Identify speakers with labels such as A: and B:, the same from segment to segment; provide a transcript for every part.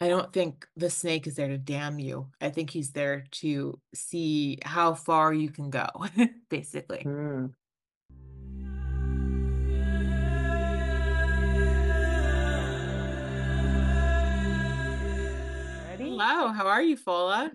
A: I don't think the snake is there to damn you. I think he's there to see how far you can go, basically.
B: Hmm. Ready?
A: Hello, how are you, Fola?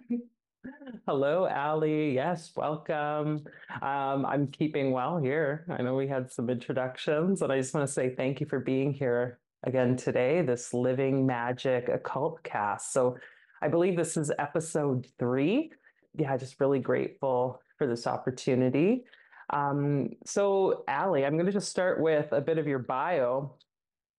B: Hello, Allie. Yes, welcome. I'm keeping well here. I know we had some introductions, and I just want to say thank you for being here again today, this Living Magic Occult-cast. So I believe this is episode 3. Yeah, just really grateful for this opportunity. So Allie, I'm going to just start with a bit of your bio.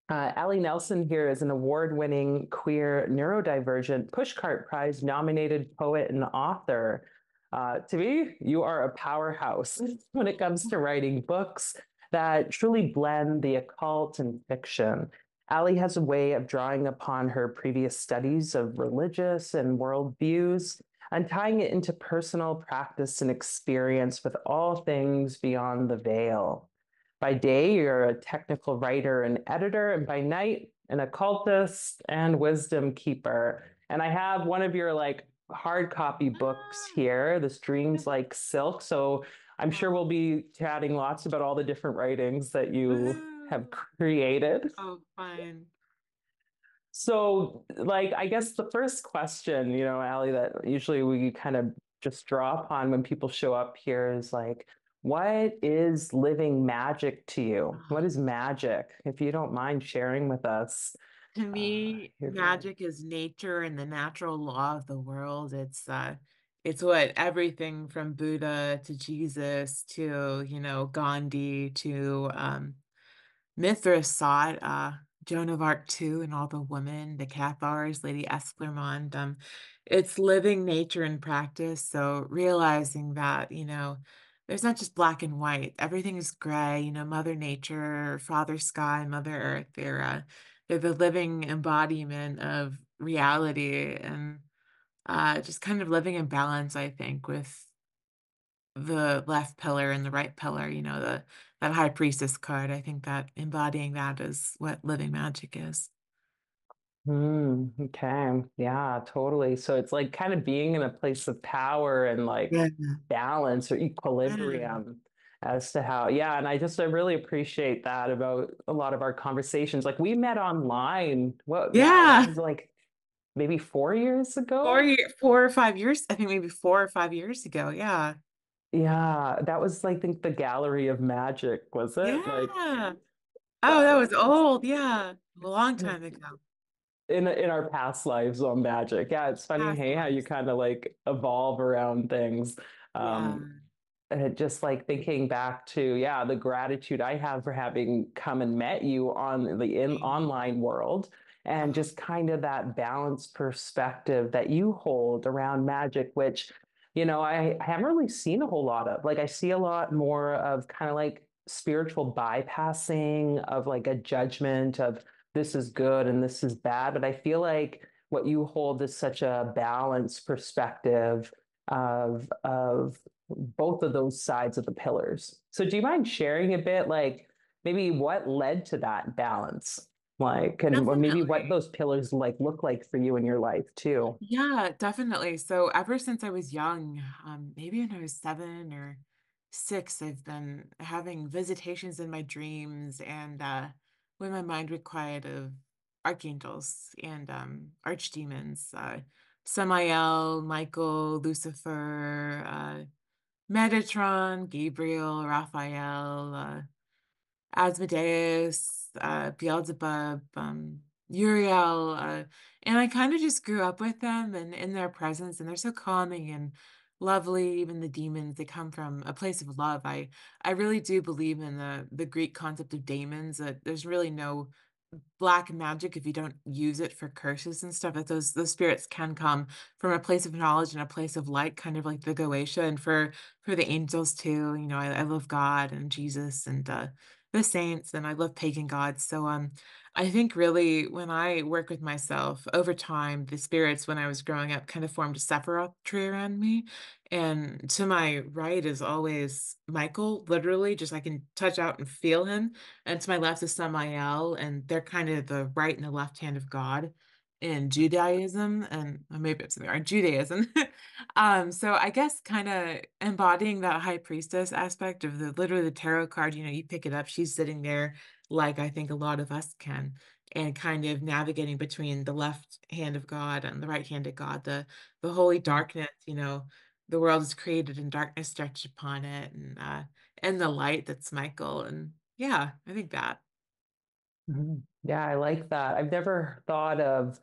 B: Allie Nelson here is an award-winning queer neurodivergent Pushcart Prize nominated poet and author. To me, you are a powerhouse when it comes to writing books that truly blend the occult and fiction. Allie has a way of drawing upon her previous studies of religious and world views and tying it into personal practice and experience with all things beyond the veil. By day, you're a technical writer and editor, and by night, an occultist and wisdom keeper. And I have one of your like hard copy books here, this Dreams Like Silk. So I'm sure we'll be chatting lots about all the different writings that you have
A: Woohoo!
B: created.
A: Oh, fun.
B: So, like, I guess the first question, Allie, that usually we kind of just draw upon when people show up here is like, what is living magic to you? What is magic? If you don't mind sharing with us,
A: To me,
B: your view.
A: magic is nature and the natural law of the world. It's what everything from Buddha to Jesus to, Gandhi to Mithras sought, Joan of Arc too, and all the women, the Cathars, Lady Esclarmonde. It's living nature in practice. So realizing that, there's not just black and white. Everything is gray. Mother Nature, Father Sky, Mother Earth. They're the living embodiment of reality, and just kind of living in balance, I think, with the left pillar and the right pillar, that high priestess card. I think that embodying that is what living magic is.
B: Okay. Yeah, totally. So it's like kind of being in a place of power and like
A: Yeah.
B: balance or
A: Yeah.
B: equilibrium as to how, yeah. And I really appreciate that about a lot of our conversations. Like we met online. What
A: Yeah.
B: was it, like maybe 4 years
A: Four
B: ago?
A: year, 4 or 5 years, I think maybe 4 or 5 years ago. Yeah.
B: Yeah, that was like, I think the Gallery of Magic, was it? Like
A: Yeah. Oh, that
B: that
A: was
B: was
A: old. Yeah. A long time ago.
B: in our past lives on magic. Yeah, it's funny,
A: Past
B: hey, how you
A: lives.
B: kind of like evolve around things.
A: Yeah.
B: Just like thinking back to, yeah, the gratitude I have for having come and met you on the online world and
A: Oh,
B: just kind of that balanced perspective that you hold around magic, which, I haven't really seen a whole lot of. Like I see a lot more of kind of like spiritual bypassing of like a judgment of this is good and this is bad. But I feel like what you hold is such a balanced perspective of both of those sides of the pillars. So do you mind sharing a bit, like maybe what led to that balance? Like, and or maybe what
A: definitely.
B: those pillars like look like for you in your life too.
A: Yeah, definitely. So ever since I was young, maybe when I was 7 or 6, I've been having visitations in my dreams, and when my mind would quiet, of archangels and archdemons, Samael, Michael, Lucifer, Metatron, Gabriel, Raphael, Asmodeus, Beelzebub, Uriel, and I kind of just grew up with them and in their presence, and they're so calming and lovely. Even the demons, they come from a place of love. I really do believe in the Greek concept of daemons, that there's really no black magic if you don't use it for curses and stuff. That those spirits can come from a place of knowledge and a place of light, kind of like the Goetia. And for the angels too, I love God and Jesus and the saints, and I love pagan gods. So I think really when I work with myself over time, the spirits when I was growing up kind of formed a Sephiroth tree around me. And to my right is always Michael, literally, just I can touch out and feel him, and to my left is Samael, and they're kind of the right and the left hand of God. in Judaism, and maybe I'm saying Judaism. So I guess kind of embodying that high priestess aspect of the literally the tarot card, you pick it up, she's sitting there like I think a lot of us can, and kind of navigating between the left hand of God and the right hand of God, the holy darkness, the world is created and darkness stretched upon it, and the light that's Michael. And yeah, I think that.
B: Mhm. Yeah, I like that. I've never thought of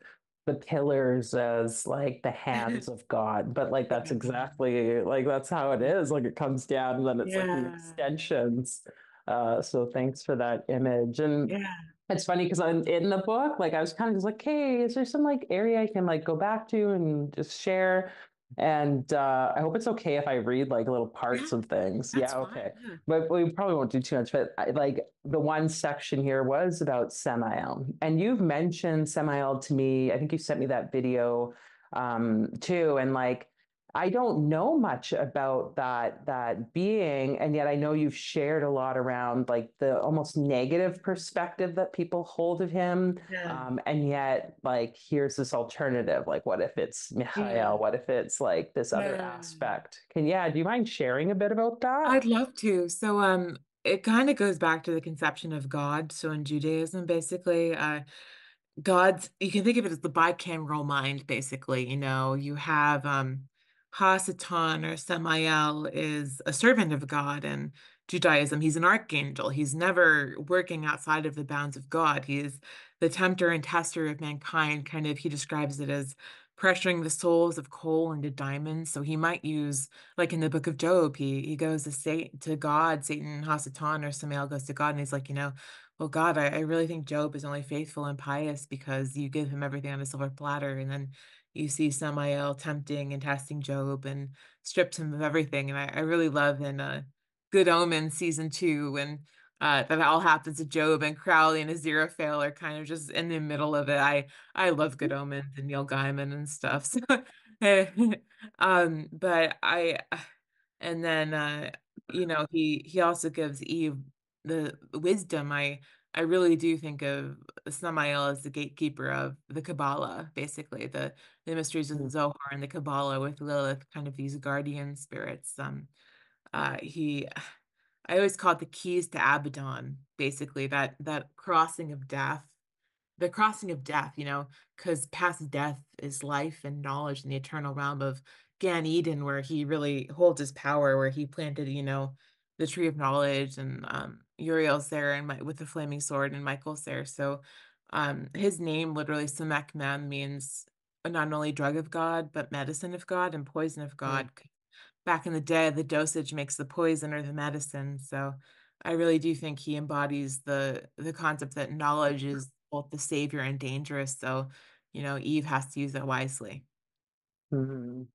B: the pillars as like the hands of God, but like that's
A: Yeah.
B: exactly like that's how it is. Like it comes down and then it's like the
A: Yeah.
B: extensions. So thanks for that image. And
A: Yeah.
B: it's funny because I'm in the book, like I was kind of just like, hey, is there some like area I can like go back to and just share? And I hope it's okay if I read like little
A: Yeah.
B: parts of things.
A: That's
B: Yeah,
A: fine.
B: okay.
A: Yeah.
B: But we probably won't do too much. But like the one section here was about Samael, and you've mentioned Samael to me. I think you sent me that video too, and like I don't know much about that being, and yet I know you've shared a lot around like the almost negative perspective that people hold of him.
A: Yeah.
B: And yet, like, here's this alternative. Like, what if it's
A: Yeah.
B: Michael? What if it's like this other
A: Yeah.
B: aspect? Yeah, do you mind sharing a bit about that?
A: I'd love to. So, it kind of goes back to the conception of God. So in Judaism, basically, God's, you can think of it as the bicameral mind, basically. You have Hasatan or Samael is a servant of God in Judaism. He's an archangel. He's never working outside of the bounds of God. He is the tempter and tester of mankind. Kind of, he describes it as pressuring the souls of coal into diamonds. So he might use, like in the book of Job, he goes to God, Satan, Hasatan, or Samael goes to God, and he's like, well, God, I really think Job is only faithful and pious because you give him everything on a silver platter. And then you see Samael tempting and testing Job and strips him of everything. And I really love in Good Omens season 2 when that all happens to Job, and Crowley and Aziraphale are kind of just in the middle of it. I love Good Omens and Neil Gaiman and stuff. So, but and then he also gives Eve the wisdom. I really do think of Samael as the gatekeeper of the Kabbalah, basically the mysteries of the Zohar and the Kabbalah with Lilith, kind of these guardian spirits. He I always call it the keys to Abaddon, basically that crossing of death, the crossing of death, because past death is life and knowledge in the eternal realm of Gan Eden, where he really holds his power, where he planted, the tree of knowledge, and Uriel's there, and with the flaming sword, and Michael's there. So, his name literally Samek Mem means not only drug of God, but medicine of God and poison of
B: Mm-hmm.
A: God. Back in the day, the dosage makes the poison or the medicine. So I really do think he embodies the concept that knowledge is both the savior and dangerous. So, Eve has to use it wisely.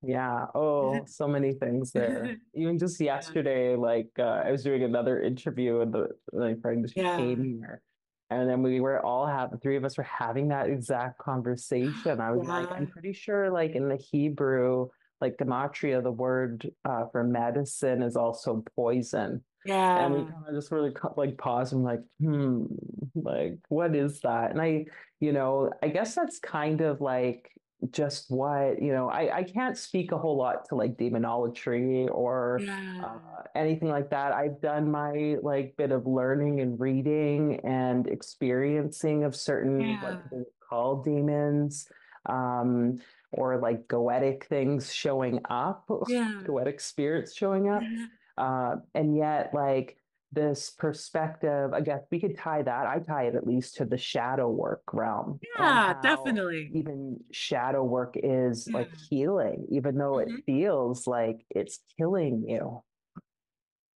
B: Yeah. Oh, so many things there. Even just
A: Yeah.
B: yesterday, like I was doing another interview with my friend who came
A: Yeah.
B: here. And then we were all having, three of us were having that exact conversation. I was like, I'm
A: Yeah.
B: pretty sure like in the Hebrew, like gematria, the word for medicine is also poison. And we
A: Yeah.
B: kind of just really like paused and like, like what is that? And I guess that's kind of like just what, I can't speak a whole lot to like demonology or
A: Yeah.
B: anything like that. I've done my like bit of learning and reading and experiencing of certain what
A: Yeah.
B: people call demons, um, or like goetic things showing up,
A: Yeah.
B: goetic spirits showing up. And yet, like this perspective, I guess we could tie that, I tie it at least to the shadow work realm and
A: Yeah,
B: how
A: definitely.
B: even shadow work is
A: Yeah.
B: like healing, even though it
A: Mhm.
B: feels like it's killing you.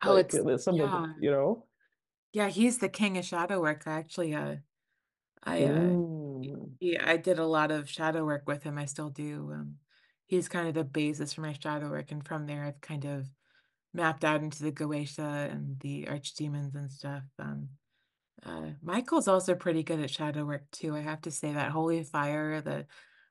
A: Oh,
B: Like
A: it's
B: some of
A: yeah.
B: it.
A: Yeah, he's the king of shadow work. Actually, I
B: Mm,
A: I did a lot of shadow work with him. I still do. He's kind of the basis for my shadow work, and from there, I've kind of mapped out into the Goetia and the archdemons and stuff. Michael's also pretty good at shadow work too. I have to say that holy fire,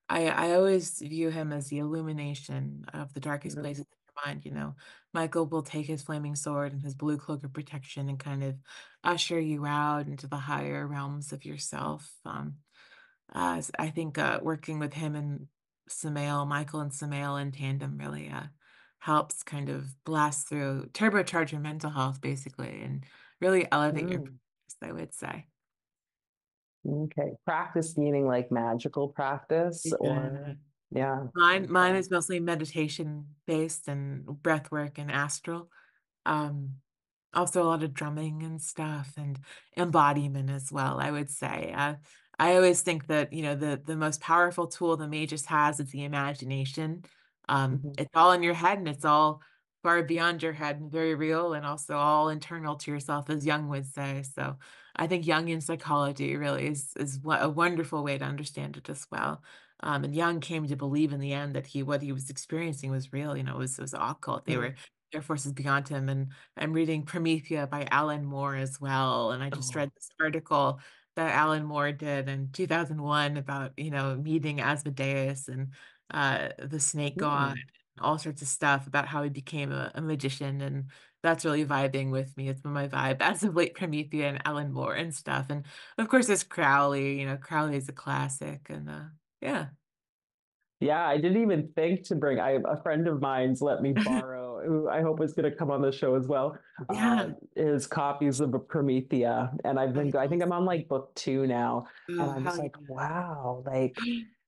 A: I always view him as the illumination of the darkest
B: mm,
A: places in your mind. Michael will take his flaming sword and his blue cloak of protection and kind of usher you out into the higher realms of yourself. I think working with him and Samael, Michael and Samael in tandem really helps kind of blast through, turbocharge your mental health basically, and really elevate your
B: Mm,
A: practice, I would say.
B: okay. Practice meaning like magical practice
A: Yeah.
B: or yeah.
A: Mine
B: Okay.
A: is mostly meditation based and breath work and astral. Um, Also a lot of drumming and stuff and embodiment as well, I would say. I always think that, the most powerful tool the magus has is the imagination.
B: Mhm.
A: It's all in your head and it's all far beyond your head and very real and also all internal to yourself, as Jung would say. So I think Jungian psychology really is a wonderful way to understand it as well. And Jung came to believe in the end that what he was experiencing was real. It was occult.
B: Mm.
A: There are forces beyond him. And I'm reading Promethea by Alan Moore as well. And I just read
B: Oh.
A: this article that Alan Moore did in 2001 about, meeting Asmodeus and the snake god,
B: Mm.
A: and all sorts of stuff about how he became a magician. And that's really vibing with me. It's been my vibe as of late, Promethea and Alan Moore and stuff. And of course, there's Crowley. Crowley is a classic. And yeah.
B: Yeah, I didn't even think to bring. A friend of mine's let me borrow, who I hope is going to come on the show as well,
A: Yeah.
B: his copies of Promethea, and
A: Oh,
B: I think
A: yes.
B: I'm on like book two now, and
A: Oh,
B: I'm
A: hell
B: just like,
A: yeah.
B: wow, like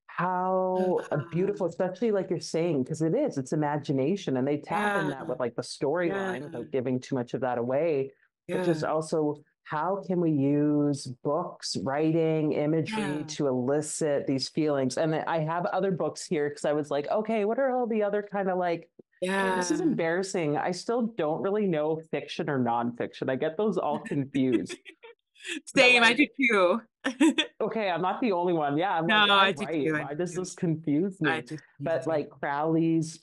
B: how beautiful, especially like you're saying, because it's imagination, and they tap in
A: Yeah.
B: that with like the
A: Yeah.
B: storyline without giving too much of that away, but
A: Yeah.
B: just also how can we use books, writing, imagery
A: Yeah.
B: to elicit these feelings? And I have other books here because I was like, okay, what are all the other kind of like, and this is
A: Yeah.
B: embarrassing. I still don't really know fiction or nonfiction. I get those all confused. But
A: Same, I do
B: like,
A: too.
B: okay, I'm not the only one. Yeah, I'm
A: No,
B: like, I
A: I do
B: write.
A: too, I
B: Why
A: do
B: does
A: too.
B: this confuse
A: I
B: me?
A: do
B: But
A: too.
B: like Crowley's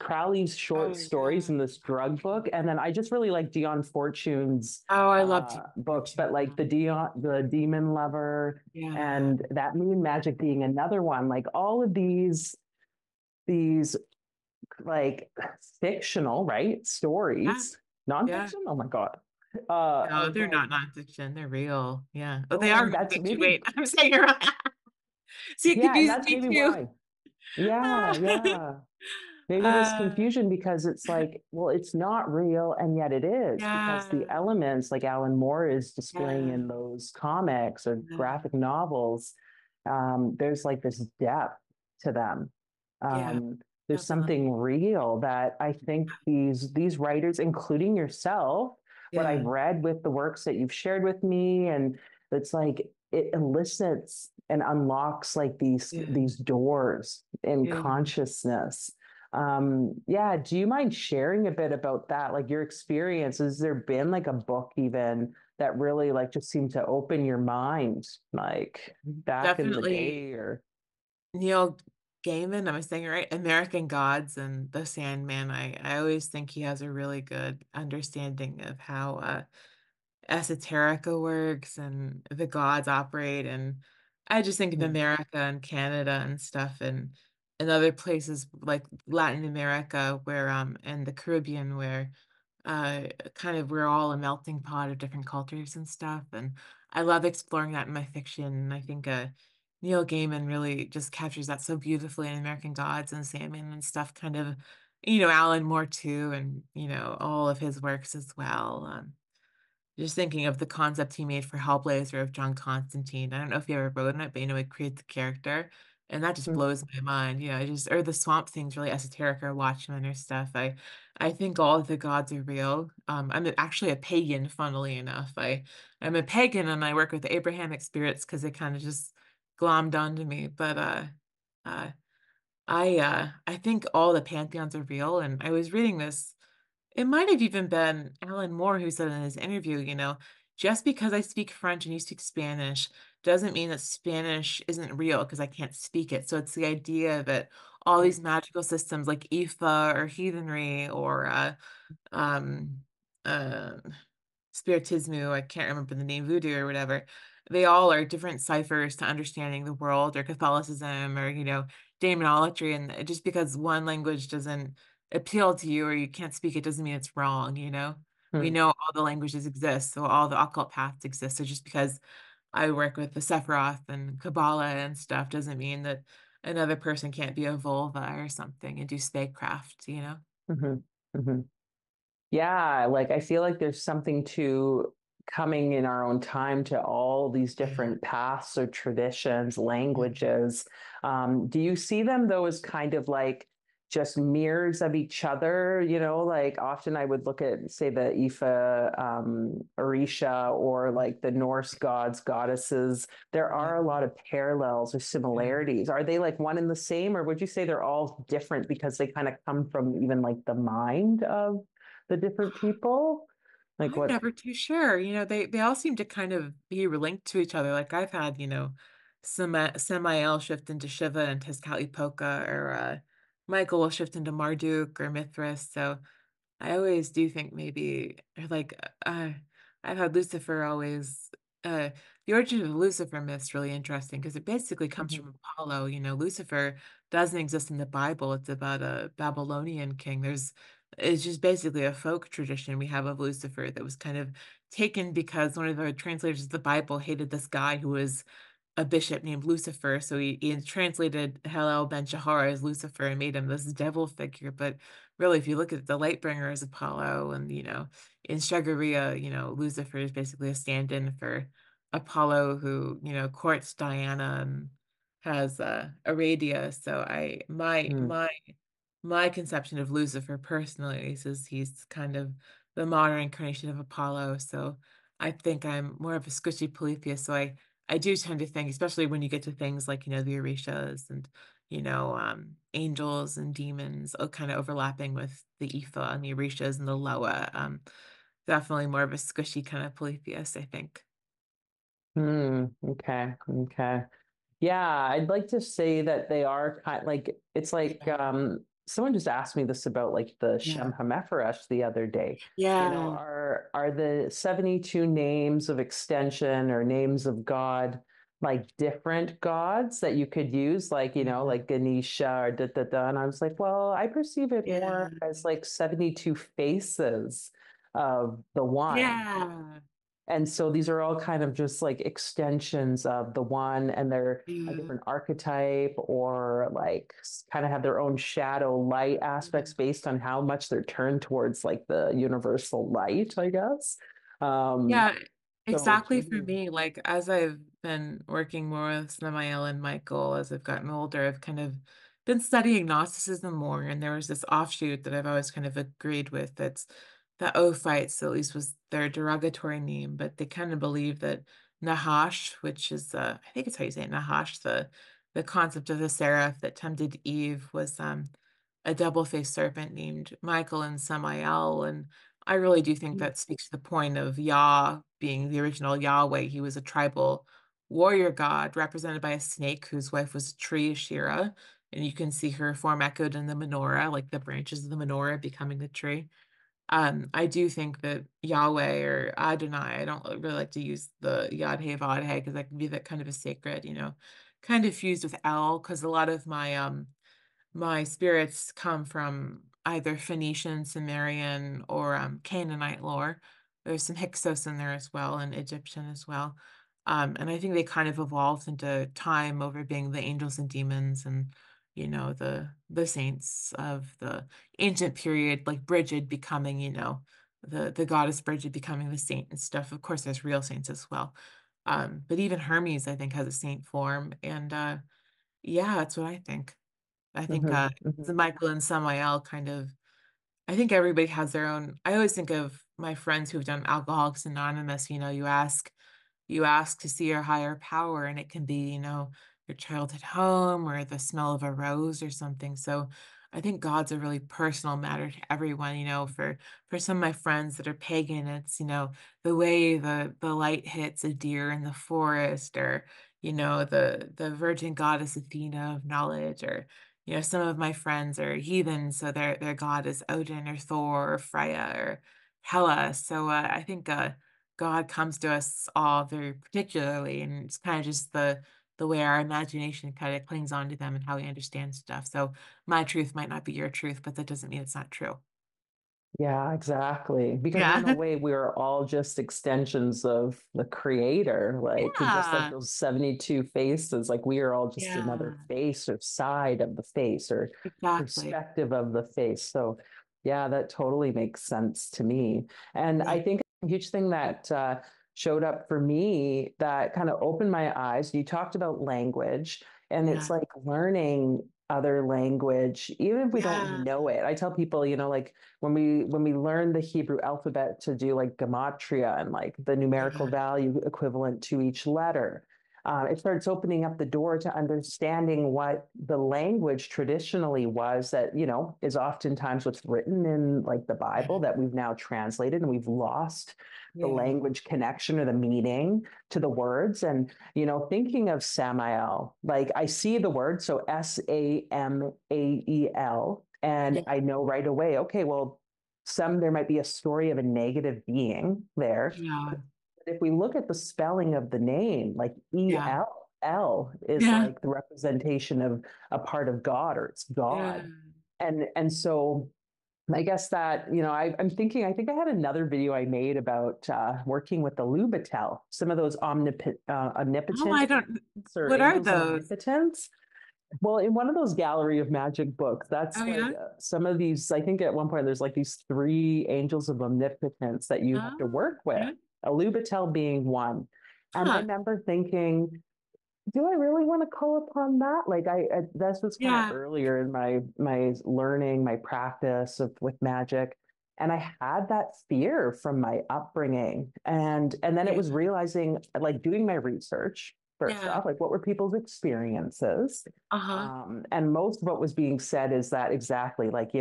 B: short
A: Oh,
B: stories
A: yeah.
B: in this drug book, and then I just really like Dion Fortune's
A: Oh, I love Deep
B: books, but
A: Fortune.
B: like the Demon Lover,
A: Yeah.
B: and that Moon Magic being another one. Like all of these like fictional, right?
A: Yeah.
B: Stories,
A: Yeah.
B: nonfiction. Oh my God.
A: No, they're
B: But
A: not nonfiction, they're real. Yeah. Oh, they
B: oh,
A: are
B: and that's
A: nonfiction.
B: maybe
A: Wait, I'm saying it wrong. See, it
B: yeah, and
A: confuses
B: that's
A: me
B: maybe
A: too.
B: why. Yeah, yeah. Maybe this
A: Uh,
B: confusion because it's like, well, it's not real, and yet it is because the
A: yeah.
B: elements, like Alan Moore is displaying
A: Yeah.
B: in those comics or
A: Yeah.
B: graphic novels, there's like this depth to them.
A: Yeah,
B: There's
A: definitely.
B: something real that I think these writers, including yourself, what I've
A: Yeah.
B: read with the works that you've shared with me, and it's like it elicits and unlocks like
A: Yeah.
B: these doors in
A: Yeah.
B: consciousness. Yeah, do you mind sharing a bit about that? Like your experience, has there been like a book even that really like just seemed to open your mind, like back in the
A: Definitely
B: day or
A: Neil Gaiman, am I saying it right? American Gods and The Sandman. I always think he has a really good understanding of how esoterica works and the gods operate. And I just think of
B: Hmm.
A: America and Canada and stuff and other places like Latin America where and the Caribbean where kind of we're all a melting pot of different cultures and stuff. And I love exploring that in my fiction. I think Neil Gaiman really just captures that so beautifully in American Gods and Sandman and stuff, kind of, Alan Moore too, and all of his works as well. Just thinking of the concept he made for Hellblazer of John Constantine. I don't know if you ever wrote on it, but it creates the character. And that just
B: Hmm.
A: blows my mind. I just or the Swamp Thing's really esoteric or Watchmen or stuff. I think all of the gods are real. Actually a pagan, funnily enough. I'm a pagan and I work with Abrahamic spirits because they kind of just glommed onto me. But uh I think all the pantheons are real. And I was reading this, it might have even been Alan Moore who said in his interview, just because I speak French and you speak Spanish doesn't mean that Spanish isn't real because I can't speak it. So it's the idea that all these magical systems like Ifa or heathenry or um, uh, Spiritismo, I can't remember the name, voodoo or whatever. They all are different ciphers to understanding the world or Catholicism or, demonology. And just because one language doesn't appeal to you or you can't speak it doesn't mean it's wrong. We
B: Hmm.
A: know all the languages exist, so all the occult paths exist. So just because I work with the Sephiroth and Kabbalah and stuff doesn't mean that another person can't be a vulva or something and do spacecraft, you know?
B: Hmm. Hmm. Yeah, like I feel like there's something to coming in our own time to all these
A: Yeah,
B: different paths or traditions,
A: yeah,
B: languages. Do you see them though as kind of like just mirrors of each other? You know, like often I would look at, say, the Ifa, Orisha, or like the Norse gods, goddesses. There
A: yeah,
B: are a lot of parallels or
A: yeah.
B: similarities. Are they like one and the same, or would you say they're all different because they kind of come from even like the mind of the different people? Like
A: I'm
B: what?
A: never too sure. They all seem to kind of be linked to each other. Like I've had, Samael shift into Shiva and Tezcatlipoca, or Michael will shift into Marduk or Mithras. So I always do think maybe, or like, I've had Lucifer always, uh, the origin of the Lucifer myth is really interesting because it basically comes
B: Mhm.
A: from Apollo. Lucifer doesn't exist in the Bible. It's about a Babylonian king. It's just basically a folk tradition we have of Lucifer that was kind of taken because one of the translators of the Bible hated this guy who was a bishop named Lucifer, so he translated Hillel ben Shahar as Lucifer and made him this devil figure. But really, if you look at the Lightbringer as Apollo, and in Shagaria, Lucifer is basically a stand-in for Apollo, who courts Diana and has Aradia. So I
B: Mm.
A: my conception of Lucifer personally is he's kind of the modern incarnation of Apollo. So I think I'm more of a squishy polytheist. So I do tend to think, especially when you get to things like, the Orishas and, angels and demons, kind of overlapping with the Ifa and the Orishas and the Loa. Definitely more of a squishy kind of polytheist, I think.
B: Okay. Okay. Yeah, I'd like to say that they are kind like it's like
A: Yeah.
B: someone just asked me this about like the
A: Yeah.
B: Shem HaMephoresh the other day. You know,
A: Yeah.
B: are the 72 names of extension or names of God like different gods that you could use, like, you know,
A: Yeah.
B: like Ganesha or da da da. And I was like, well, I perceive it more
A: Yeah.
B: as like 72 faces of the one.
A: Yeah.
B: And so these are all kind of just like extensions of the one, and they're a
A: Yeah.
B: different archetype or like kind of have their own shadow light aspects based on how much they're turned towards like the universal light, I guess. Um,
A: Yeah,
B: so
A: exactly for me. Like as I've been working more with Samael and Michael as I've gotten older, I've kind of been studying Gnosticism more. And there was this offshoot that I've always kind of agreed with, that's the Ophites, at least was their derogatory name, but they kind of believe that Nahash, which is I think it's how you say it, Nahash, the concept of the seraph that tempted Eve, was a double-faced serpent named Michael and Samael. And I really do think that speaks to the point of Yah being the original Yahweh. He was a tribal warrior god represented by a snake whose wife was a tree, Ashira. And you can see her form echoed in the menorah, like the branches of the menorah becoming the tree. I do think that Yahweh or Adonai, I don't really like to use the Yod Hey Vod Hey because that can be that kind of a sacred, kind of fused with El, because a lot of my spirits come from either Phoenician, Sumerian, or Canaanite lore. There's some Hyksos in there as well, and Egyptian as well. And I think they kind of evolved into time over being the angels and demons and the saints of the ancient period, like Bridget becoming, the goddess Bridget becoming the saint and stuff. Of course, there's real saints as well. But even Hermes, I think, has a saint form. And yeah, that's what I think. I think
B: mhm, mhm.
A: Michael and Samael kind of, I think everybody has their own. I always think of my friends who've done Alcoholics Anonymous. You ask to see your higher power, and it can be, your childhood home or the smell of a rose or something. So I think God's a really personal matter to everyone. For some of my friends that are pagan, it's, the way the light hits a deer in the forest, or, the virgin goddess Athena of knowledge, or, some of my friends are heathen, so their god is Odin or Thor or Freya or Hela. So I think God comes to us all very particularly, and it's kind of just the way our imagination kind of clings on to them and how we understand stuff. So my truth might not be your truth, but that doesn't mean it's not true.
B: Yeah, exactly. Because
A: Yeah.
B: in a way, we are all just extensions of the creator, like just like
A: Yeah.
B: those 72 faces, like we are all just another
A: Yeah.
B: face or side of the face or
A: Exactly.
B: perspective of the face. So, yeah, that totally makes sense to me. And
A: Yeah.
B: I think a huge thing that showed up for me that kind of opened my eyes, you talked about language, and it's
A: Yeah.
B: like learning other language, even if we don't
A: Yeah.
B: know it. I tell people, like when we learn the Hebrew alphabet to do like gematria and like the numerical
A: Yeah.
B: value equivalent to each letter, it starts opening up the door to understanding what the language traditionally was that is oftentimes what's written in like the Bible
A: Yeah.
B: that we've now translated and we've lost the
A: Yeah.
B: language connection or the meaning to the words. And thinking of Samael, like I see the word, so Samael, and
A: Yeah.
B: I know right away, okay, well, there might be a story of a negative being there.
A: Yeah.
B: But if we look at the spelling of the name, like
A: Yeah.
B: El is
A: Yeah.
B: like the representation of a part of God, or it's
A: Yeah.
B: God. And so I guess that, I'm thinking, I think I had another video I made about working with the Lubitel, some of those
A: Oh,
B: omnipotent
A: I don't.
B: or
A: What are
B: angels of
A: those?
B: omnipotence. Well, in one of those gallery of magic books,
A: Oh
B: that's like
A: yeah.
B: some of these. I think at one point there's like these three angels of omnipotence that you have to
A: Oh,
B: work with,
A: yeah.
B: Alubitel being one. And I
A: Huh.
B: remember thinking, do I really want to call upon that? Like this was kind of
A: Yeah.
B: earlier in my learning, my practice with magic. And I had that fear from my upbringing. And then it
A: Yeah.
B: was realizing, like doing my research first
A: Yeah.
B: off, like what were people's experiences?
A: Uh-huh.
B: And most of what was being said is that exactly like,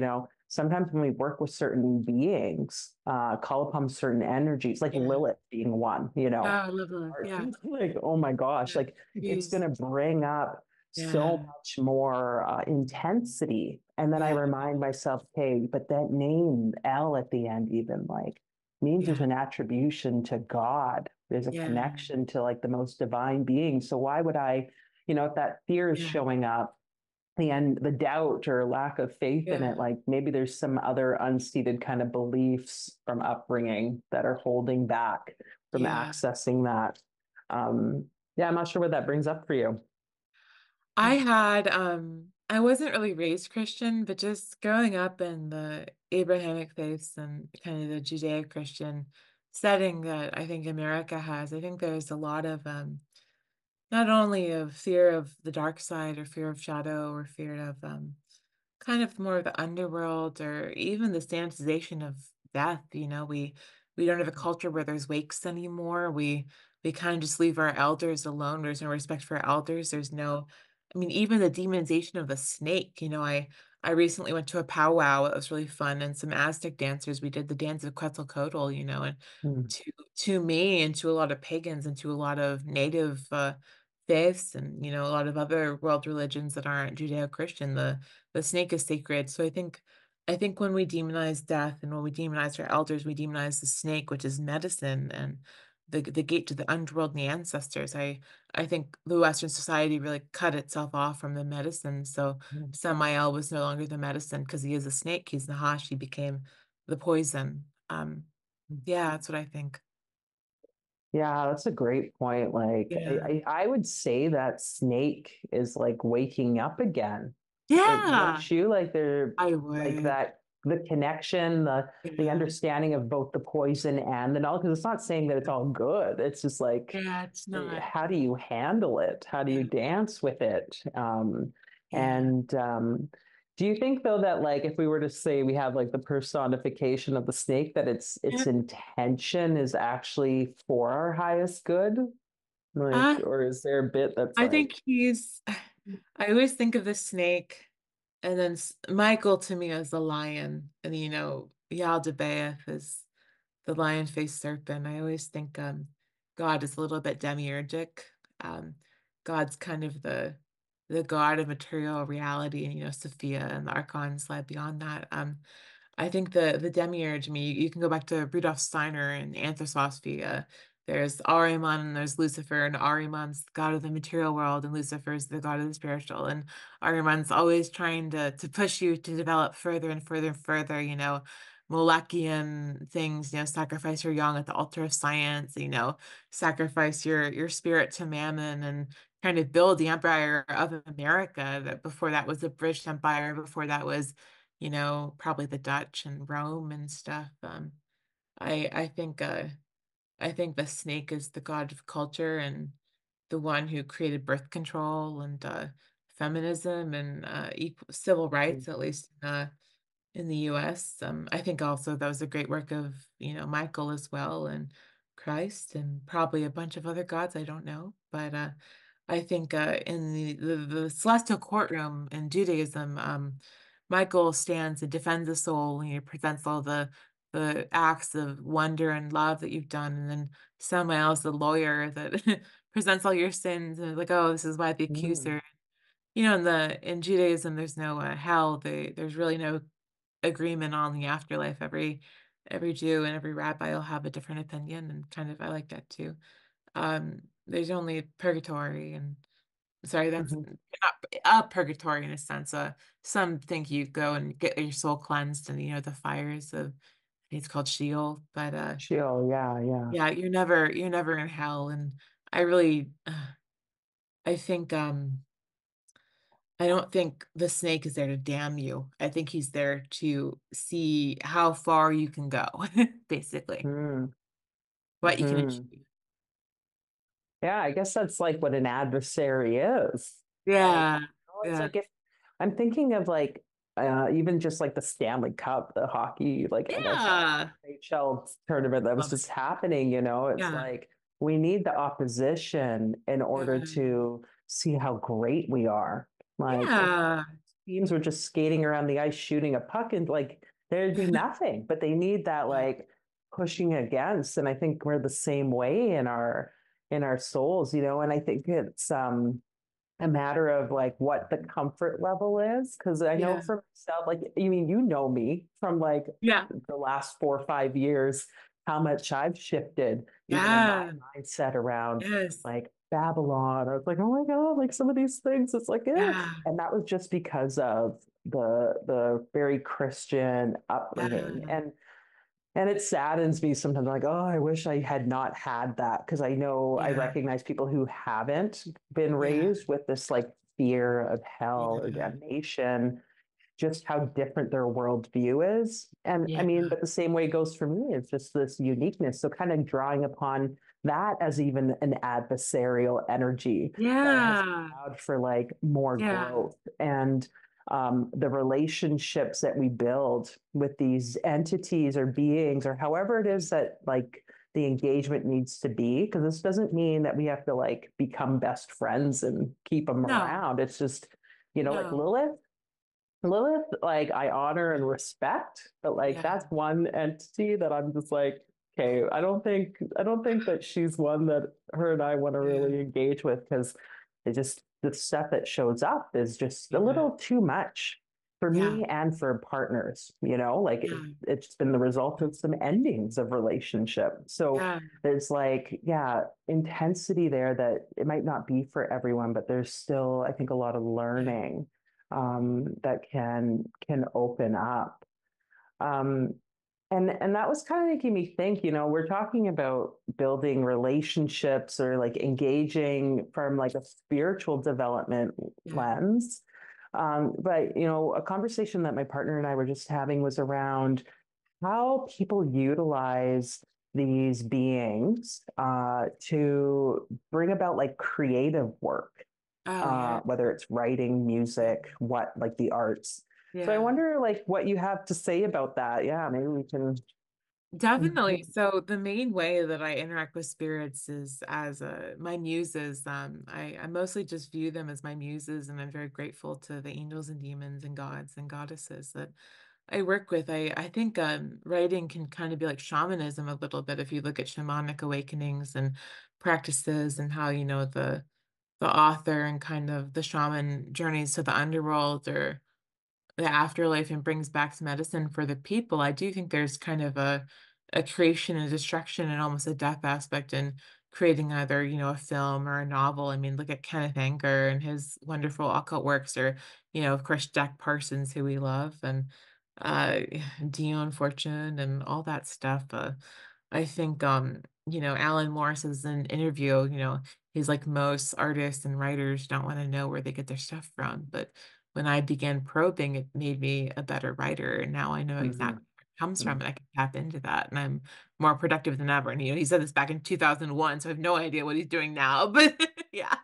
B: sometimes when we work with certain beings, call upon certain energies, like
A: Yeah.
B: Lilith being one,
A: Oh, I love those. Yeah.
B: like, oh my gosh,
A: Yeah.
B: like it's going
A: Use.
B: to bring up so
A: Yeah.
B: much more intensity. And then I
A: Yeah.
B: remind myself, okay, but that name L at the end, even like means there's
A: Yeah.
B: an attribution to God. There's a
A: Yeah.
B: connection to like the most divine being. So why would I, if that fear is
A: Yeah.
B: showing up, and the doubt or lack of faith in
A: Yeah.
B: it, like maybe there's some other unseated kind of beliefs from upbringing that are holding back from
A: Yeah.
B: accessing that. Yeah, I'm not sure what that brings up for you.
A: I wasn't really raised Christian, but just growing up in the Abrahamic faiths and kind of the Judeo-Christian setting that I think America has, I think there's a lot of not only of fear of the dark side or fear of shadow or fear of kind of more of the underworld or even the sanitization of death. We don't have a culture where there's wakes anymore. We kind of just leave our elders alone. There's no respect for our elders. There's no, I mean, even the demonization of the snake. I recently went to a powwow. It was really fun, and some Aztec dancers. We did the dance of Quetzalcoatl. And
B: Mm,
A: to me and to a lot of pagans and to a lot of native faiths and a lot of other world religions that aren't Judeo-Christian, the snake is sacred. So I think when we demonize death and when we demonize our elders, we demonize the snake, which is medicine and the gate to the underworld and the ancestors. I think the Western society really cut itself off from the medicine. So
B: mm,
A: Samael was no longer the medicine because he is a snake. He's Nahash. He became the poison.
B: mm.
A: Yeah, that's what I think.
B: Yeah, that's a great point. Like,
A: Yeah.
B: I would say that snake is like waking up again. Like,
A: Yeah,
B: wouldn't you? Like, they're
A: I
B: like
A: would.
B: that, the connection, the
A: Yeah.
B: understanding of both the poison and the knowledge. Because it's not saying that it's all good. It's just like,
A: Yeah, it's not.
B: how do you handle it? How do
A: Yeah.
B: you dance with it?
A: Yeah.
B: And do you think though that like if we were to say we have like the personification of the snake, that its
A: Yeah.
B: intention is actually for our highest good? Like,
A: Uh,
B: or is there a bit that's
A: I
B: like,
A: think I always think of the snake and then Michael to me as the lion and Yaldabaoth is the lion-faced serpent. I always think God is a little bit demiurgic. Um, God's kind of the god of material reality, and Sophia and the archons lie beyond that. I think the demiurge, I mean, you can go back to Rudolf Steiner and Anthroposophy. There's Ahriman and there's Lucifer, and Ahriman's the god of the material world, and Lucifer's the god of the spiritual. And Ahriman's always trying to push you to develop further and further and further, Molecular things, sacrifice your young at the altar of science, sacrifice your spirit to mammon and kind of build the empire of America that before that was the British Empire, before that was, probably the Dutch and Rome and stuff. I I think uh I think the snake is the god of culture and the one who created birth control and feminism and civil rights, at least in the US. I think also that was a great work of, Michael as well and Christ and probably a bunch of other gods I don't know. But I think in the celestial courtroom in Judaism, Michael stands and defends the soul and he presents all the acts of wonder and love that you've done. And then Samael is the lawyer that presents all your sins and like, oh, this is why the
B: Mm,
A: accuser. In Judaism, there's no hell. There's really no agreement on the afterlife. Every Jew and every rabbi will have a different opinion, and kind of I like that too. There's only purgatory, and sorry, that's
B: mhm.
A: not a purgatory in a sense. Some think you go and get your soul cleansed, and the fires of I think it's called Sheol, but
B: Sheol, yeah, yeah.
A: yeah, you're never in hell, and I really, I think I don't think the snake is there to damn you. I think he's there to see how far you can go, basically,
B: Mm,
A: what you can
B: mhm.
A: achieve.
B: Yeah, I guess that's like what an adversary is. Like,
A: Yeah,
B: it's
A: yeah,
B: like if I'm thinking of like even just like the Stanley Cup, the hockey, like
A: yeah,
B: NHL tournament that was
A: love it.
B: just happening, it's
A: Yeah,
B: like we need the opposition in order
A: yeah,
B: to see how great we are. Like if
A: yeah,
B: teams were just skating around the ice shooting a puck and like there'd be nothing, but they need that
A: yeah,
B: like pushing against. And I think we're the same way in our souls, and I think it's a matter of like what the comfort level is. Cause I know
A: yeah,
B: for myself, like, you mean, me from like
A: yeah,
B: the last 4 or 5 years, how much I've shifted, in my
A: yeah,
B: mindset around
A: yes,
B: like Babylon. I was like, oh my God, like some of these things, it's like, eh.
A: yeah,
B: And that was just because of the very Christian upbringing.
A: yeah,
B: And it saddens me sometimes, like, oh, I wish I had not had that. Cause I know I
A: yeah,
B: recognize people who haven't been
A: yeah,
B: raised with this like fear of hell or
A: yeah,
B: damnation, just how different their worldview is. And I
A: yeah,
B: mean, but the same way goes for me. It's just this uniqueness. So kind of drawing upon that as even an adversarial energy that has
A: yeah,
B: allowed for like more
A: yeah,
B: growth and the relationships that we build with these entities or beings or however it is that like the engagement needs to be, because this doesn't mean that we have to like become best friends and keep them
A: no,
B: around. It's just, like
A: no,
B: Lilith, like I honor and respect, but like
A: yeah,
B: that's one entity that I'm just like, okay, I don't think that she's one that her and I want to
A: yeah,
B: really engage with, because it just the stuff that shows up is just a
A: yeah,
B: little too much for
A: yeah,
B: me and for partners, like
A: yeah,
B: it's been the result of some endings of relationship. So
A: yeah,
B: there's like, yeah, intensity there that it might not be for everyone, but there's still, I think, a lot of
A: yeah,
B: learning that can open up. Um, and that was kind of making me think, we're talking about building relationships or like engaging from like a spiritual development
A: yeah,
B: lens. But a conversation that my partner and I were just having was around how people utilize these beings to bring about like creative work,
A: oh, yeah,
B: whether it's writing,
A: yeah,
B: music, what like the arts. So I
A: yeah.
B: wonder like what you have to say about that. Yeah, maybe we can.
A: Definitely. So the main way that I interact with spirits is as my muses. I mostly just view them as my muses, and I'm very grateful to the angels and demons and gods and goddesses that I work with. I think writing can kind of be like shamanism a little bit if you look at shamanic awakenings and practices and how the author and kind of the shaman journeys to the underworld or the afterlife and brings back some medicine for the people. I do think there's kind of a creation and destruction and almost a death aspect in creating either, a film or a novel. I mean, look at Kenneth Anger and his wonderful occult works or, of course, Jack Parsons, who we love. And uh Dion Fortune and all that stuff. I think Alan Moore says in an interview, he's like most artists and writers don't want to know where they get their stuff from. But when I began probing, it made me a better writer. And now I know
B: Mhm.
A: exactly where it comes from
B: Mm.
A: and I can tap into that. And I'm more productive than ever. And he said this back in 2001, so I have no idea what he's doing now. But yeah.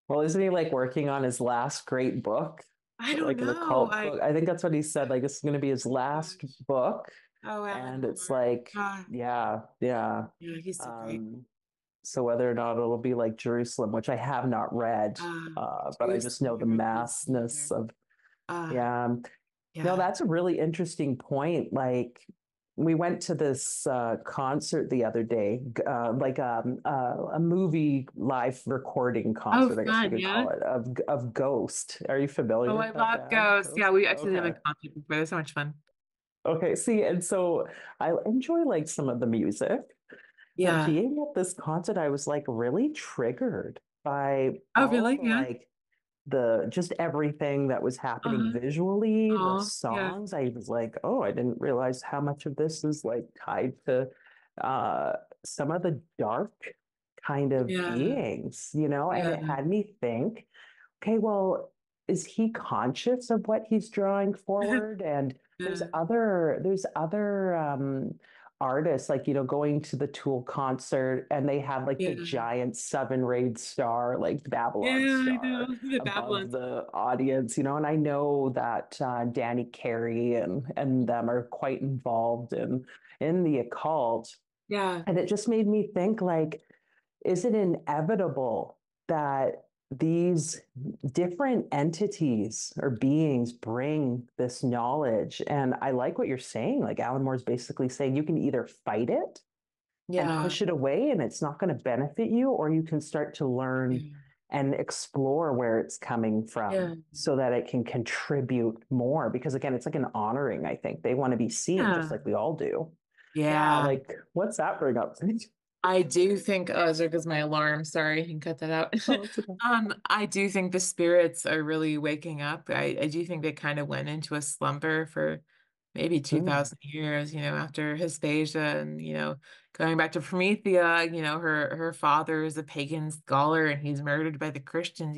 B: Well, isn't he like working on his last great book,
A: I don't
B: like an
A: know.
B: occult book? I think that's what he said. Like, this is going to be his last
A: Gosh.
B: book.
A: Oh, Alan
B: And it's
A: Moore.
B: like,
A: Ah,
B: yeah, yeah.
A: yeah, he's so great.
B: Um, so whether or not it'll be like Jerusalem, which I have not read,
A: Ah,
B: but I just
A: Jerusalem,
B: know the
A: Hero of
B: massness
A: Lucifer.
B: of,
A: Ah,
B: yeah. No,
A: yeah.
B: that's a really interesting point. Like, we went to this concert the other day, a movie live recording
A: Oh,
B: concert, I guess we
A: fun,
B: could
A: yeah.
B: call it, of Ghost. Are you
A: Oh,
B: familiar
A: I
B: with that
A: love
B: band,
A: ghosts. Yeah,
B: Ghost?
A: we actually did
B: Okay.
A: a concert before. It was so much fun.
B: Okay. See, and so I enjoy like some of the music, but
A: Yeah.
B: being at this concert, I was like really triggered by
A: Oh,
B: all of
A: really?
B: the
A: Yeah.
B: like the just everything that was happening
A: Uh-huh.
B: visually, the
A: Oh, yeah.
B: songs. I was like, oh, I didn't realize how much of this is like tied to uh some of the dark kind of
A: Yeah.
B: beings, and it
A: Yeah.
B: had me think, okay, well, is he conscious of what he's drawing forward? And
A: Yeah.
B: there's other artists, like, going to the Tool concert, and they have like the
A: Yeah.
B: giant seven-rayed star, like Babylon
A: Yeah, I
B: star
A: know. The
B: above
A: Babylon.
B: the audience, and I know that Danny Carey and them are quite involved in the occult.
A: Yeah.
B: And it just made me think, like, is it inevitable that these different entities or beings bring this knowledge? And I like what you're saying. Like, Alan Moore's basically saying you can either fight it and
A: Yeah.
B: push it away and it's not going to benefit you, or you can start to learn
A: Yeah.
B: and explore where it's coming
A: Yeah.
B: from so that it can contribute more. Because again, it's like an honoring, I think. They want to be seen just
A: Yeah.
B: like we all do. Yeah,
A: Yeah.
B: like, what's that bring up?
A: I do think, oh, there goes my alarm. Sorry, you can cut that out.
B: Oh, it's okay.
A: I do think the spirits are really waking up. I do think they kind of went into a slumber for maybe
B: Mm,
A: 2000 years, after Hesperia and, going back to Promethea, her father is a pagan scholar and he's murdered by the Christians,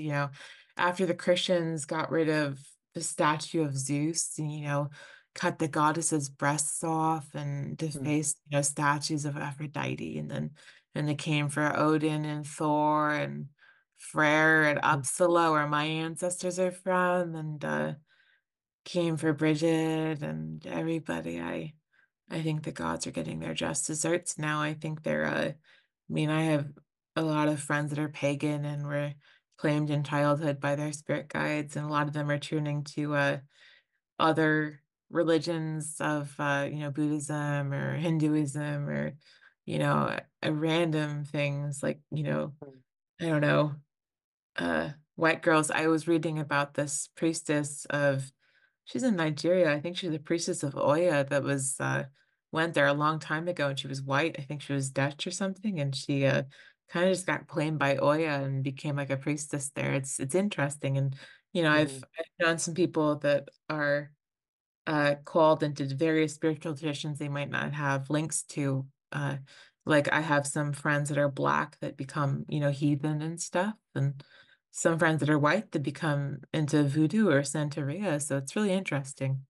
A: after the Christians got rid of the statue of Zeus and, cut the goddess's breasts off and
B: mm,
A: defaced, statues of Aphrodite. And they came for Odin and Thor and Freyr and
B: mm,
A: Uppsala, where my ancestors are from, and came for Bridget and everybody. I think the gods are getting their just desserts now. I think they're I have a lot of friends that are pagan and were claimed in childhood by their spirit guides, and a lot of them are turning to other religions of Buddhism or Hinduism or random things like
B: mm,
A: I don't know, white girls. I was reading about this priestess of, she's in Nigeria. I think she's a priestess of Oya that was went there a long time ago and she was white. I think she was Dutch or something, and she kind of just got claimed by Oya and became like a priestess there. It's interesting, and
B: mhm,
A: I've known some people that are called into various spiritual traditions they might not have links to. Like I have some friends that are black that become, heathen and stuff, and some friends that are white that become into voodoo or Santeria. So it's really interesting.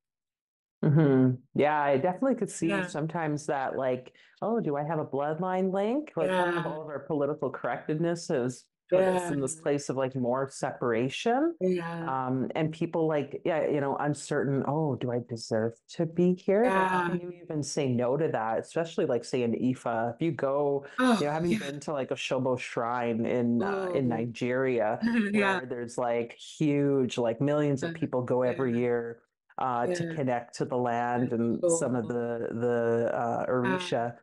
B: Yeah, I definitely could see
A: Yeah,
B: sometimes that, like, oh, do I have a bloodline link? Like, kind of
A: yeah,
B: all of our political correctness has put us
A: yeah,
B: in this place of like more separation.
A: yeah,
B: And people like, yeah, uncertain, oh, do I deserve to be here? But how
A: yeah.
B: can you even say no to that? Especially like, say, in Ifa, if you go,
A: Oh,
B: have you
A: yeah.
B: been to like a Shobo shrine in
A: Oh,
B: Nigeria,
A: yeah,
B: where there's like huge, like millions of people go every
A: yeah,
B: year to
A: yeah.
B: connect to the land and some of
A: Cool.
B: the
A: Uh,
B: Orisha.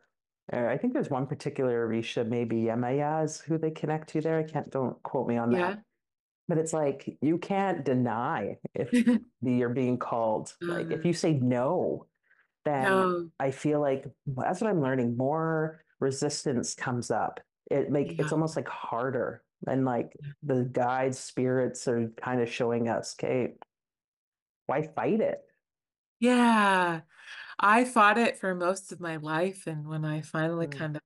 B: I think there's one particular Orisha, maybe Yemayaz, who they connect to there. I can't, don't quote me on that.
A: yeah.
B: But it's like you can't deny if you're being called. Like, if you say no, then
A: No,
B: I feel like that's what I'm learning. More resistance comes up. It's
A: yeah.
B: almost like harder. And like the guides, spirits are kind of showing us, okay, why fight it?
A: Yeah. I fought it for most of my life. And when I finally
B: Mm,
A: kind of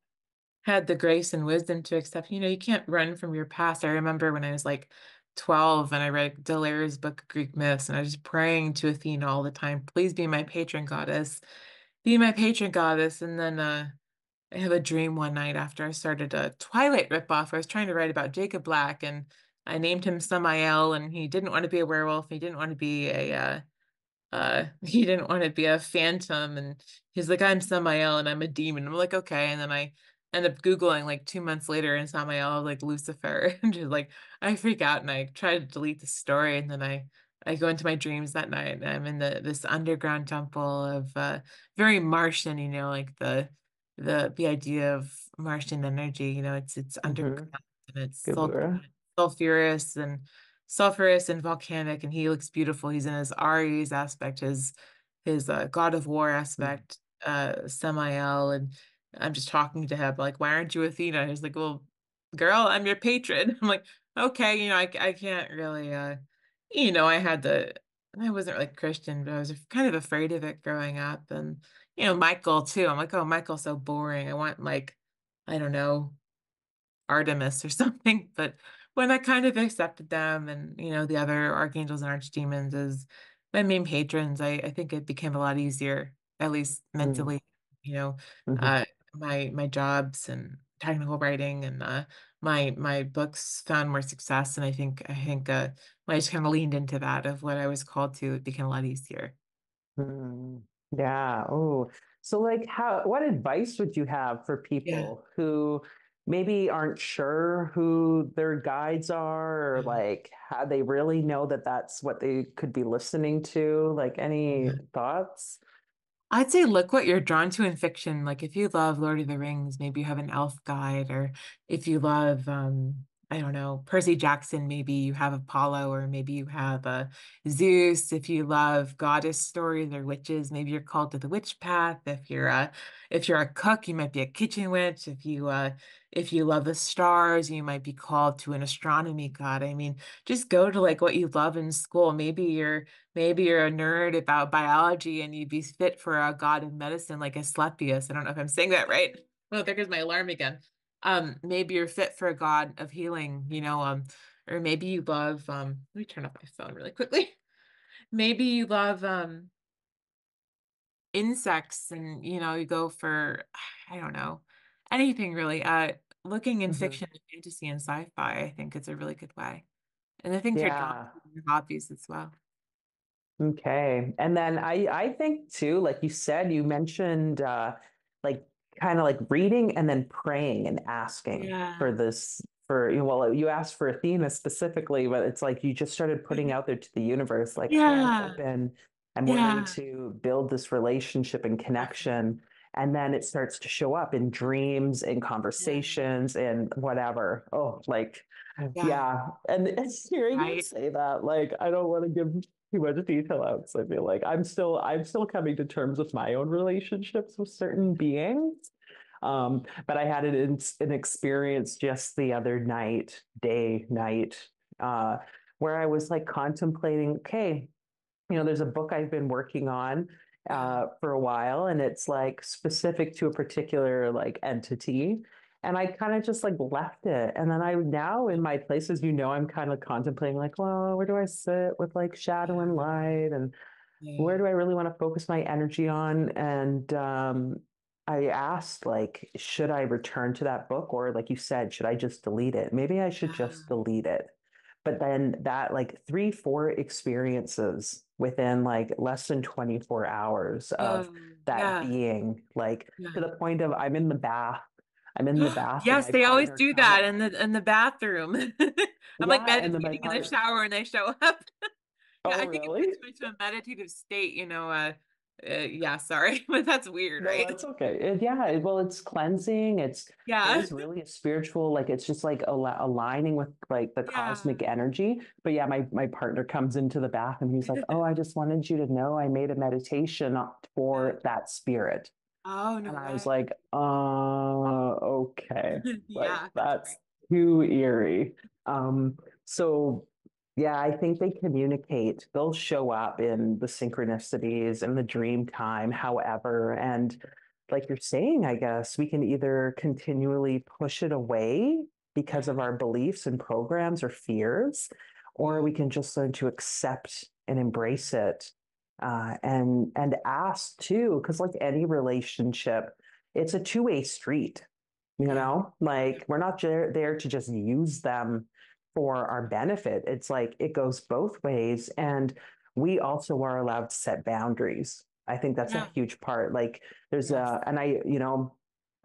A: had the grace and wisdom to accept, you can't run from your past. I remember when I was like 12 and I read Delaire's book, Greek Myths, and I was just praying to Athena all the time, please be my patron goddess, be my patron goddess. And then I have a dream one night after I started a Twilight ripoff. I was trying to write about Jacob Black and I named him Samael and he didn't want to be a werewolf. He didn't want to be he didn't want to be a phantom and he's like, I'm Samael and I'm a demon. I'm like, okay. And then I end up Googling like 2 months later and Samael like Lucifer and just like I freak out and I try to delete the story and then I go into my dreams that night and I'm in this underground temple of very Martian, like the idea of Martian energy, it's underground
B: mm-hmm.
A: and it's
B: Gabura.
A: sulfurous and volcanic, and he looks beautiful. He's in his Aries aspect, his God of War aspect, Samael, and I'm just talking to him like, why aren't you Athena? He's like, well, girl, I'm your patron. I'm like, okay, I can't really, I wasn't really Christian, but I was kind of afraid of it growing up, and Michael too. I'm like, oh, Michael's so boring. I want like, I don't know, Artemis or something. But when I kind of accepted them and, the other archangels and archdemons as my main patrons, I think it became a lot easier, at least
B: Mm,
A: mentally, you know,
B: mhm,
A: uh, my jobs and technical writing and my books found more success. And I think when I just kind of leaned into that of what I was called to, it became a lot easier.
B: mm. Yeah. Oh, so like what advice would you have for
A: Yeah.
B: people who maybe aren't sure who their guides are, or like how they really know that that's what they could be listening to? Like, any thoughts?
A: I'd say look what you're drawn to in fiction. Like if you love Lord of the Rings, maybe you have an elf guide, or if you love I don't know, Percy Jackson, maybe you have Apollo, or maybe you have Zeus. If you love goddess stories or witches, maybe you're called to the witch path. If you're a cook, you might be a kitchen witch. If you love the stars, you might be called to an astronomy god. I mean, just go to like what you love in school. Maybe you're a nerd about biology and you'd be fit for a god of medicine like Asclepius. I don't know if I'm saying that right. Oh, there goes my alarm again. Maybe you're fit for a god of healing, or maybe you love let me turn off my phone really quickly. Maybe you love insects and you go for I don't know, anything really. Looking in
B: Mhm.
A: fiction and fantasy and sci-fi, I think it's a really good way. And I think you're drawn
B: Yeah.
A: to your hobbies as well.
B: Okay. And then I think too, like you said, you mentioned like kind of like reading and then praying and asking for
A: Yeah.
B: this well, you asked for Athena specifically, but it's like you just started putting out there to the universe, like, hey, I'm
A: Yeah.
B: open. I'm willing
A: Yeah.
B: to build this relationship and connection. And then it starts to show up in dreams, in
A: Yeah.
B: conversations, and whatever. Oh, like,
A: Yeah.
B: yeah. And it's hearing you
A: Right.
B: say that, like, I don't want to give too much detail out because I feel like I'm still coming to terms with my own relationships with certain beings. But I had an experience just the other night, uh, where I was like contemplating, okay, there's a book I've been working on
A: Yeah.
B: for a while, and it's like specific to a particular like entity. And I kind of just like left it. And then I now in my places, I'm kind of contemplating like, well, where do I sit with like shadow and light? And where
A: Yeah.
B: do I really want to focus my energy on? And I asked, like, should I return to that book? Or, like you said, should I just delete it? Maybe I should just
A: Yeah.
B: delete it. But then that, like, 3, 4 experiences within like less than 24 hours of that
A: Yeah.
B: being, like, to
A: Yeah.
B: the point of I'm in the bath. I'm in the bath and
A: Yes,
B: my
A: they always
B: partner
A: do
B: come.
A: that in the bathroom. I'm like
B: Yeah, and then my
A: meditating in the
B: part.
A: shower and they show up. Yeah,
B: Oh,
A: I think it
B: really?
A: puts you into a meditative state, yeah, sorry, but that's weird,
B: No,
A: right?
B: it's okay. Well, it's cleansing. It
A: Yeah.
B: is really a spiritual, like it's just like aligning with like the cosmic
A: Yeah.
B: energy. But yeah, my partner comes into the bath and he's like, "Oh, I just wanted you to know I made a meditation
A: Yeah.
B: for that spirit."
A: Oh,
B: And
A: no
B: I was
A: way.
B: like, okay, like
A: Yeah, that's
B: that's
A: great.
B: too eerie. So Yeah, I think they communicate. They'll show up in the synchronicities and the dream time, however. And like you're saying, I guess we can either continually push it away because
A: Yeah,
B: of our beliefs and programs or fears, or
A: yeah,
B: we can just learn to accept and embrace it. And ask too, because like any relationship, it's a two-way street.
A: yeah,
B: Like we're not there to just use them for our benefit. It's like it goes both ways. And we also are allowed to set boundaries. I think that's a
A: yeah,
B: huge part. Like there's
A: yes,
B: and I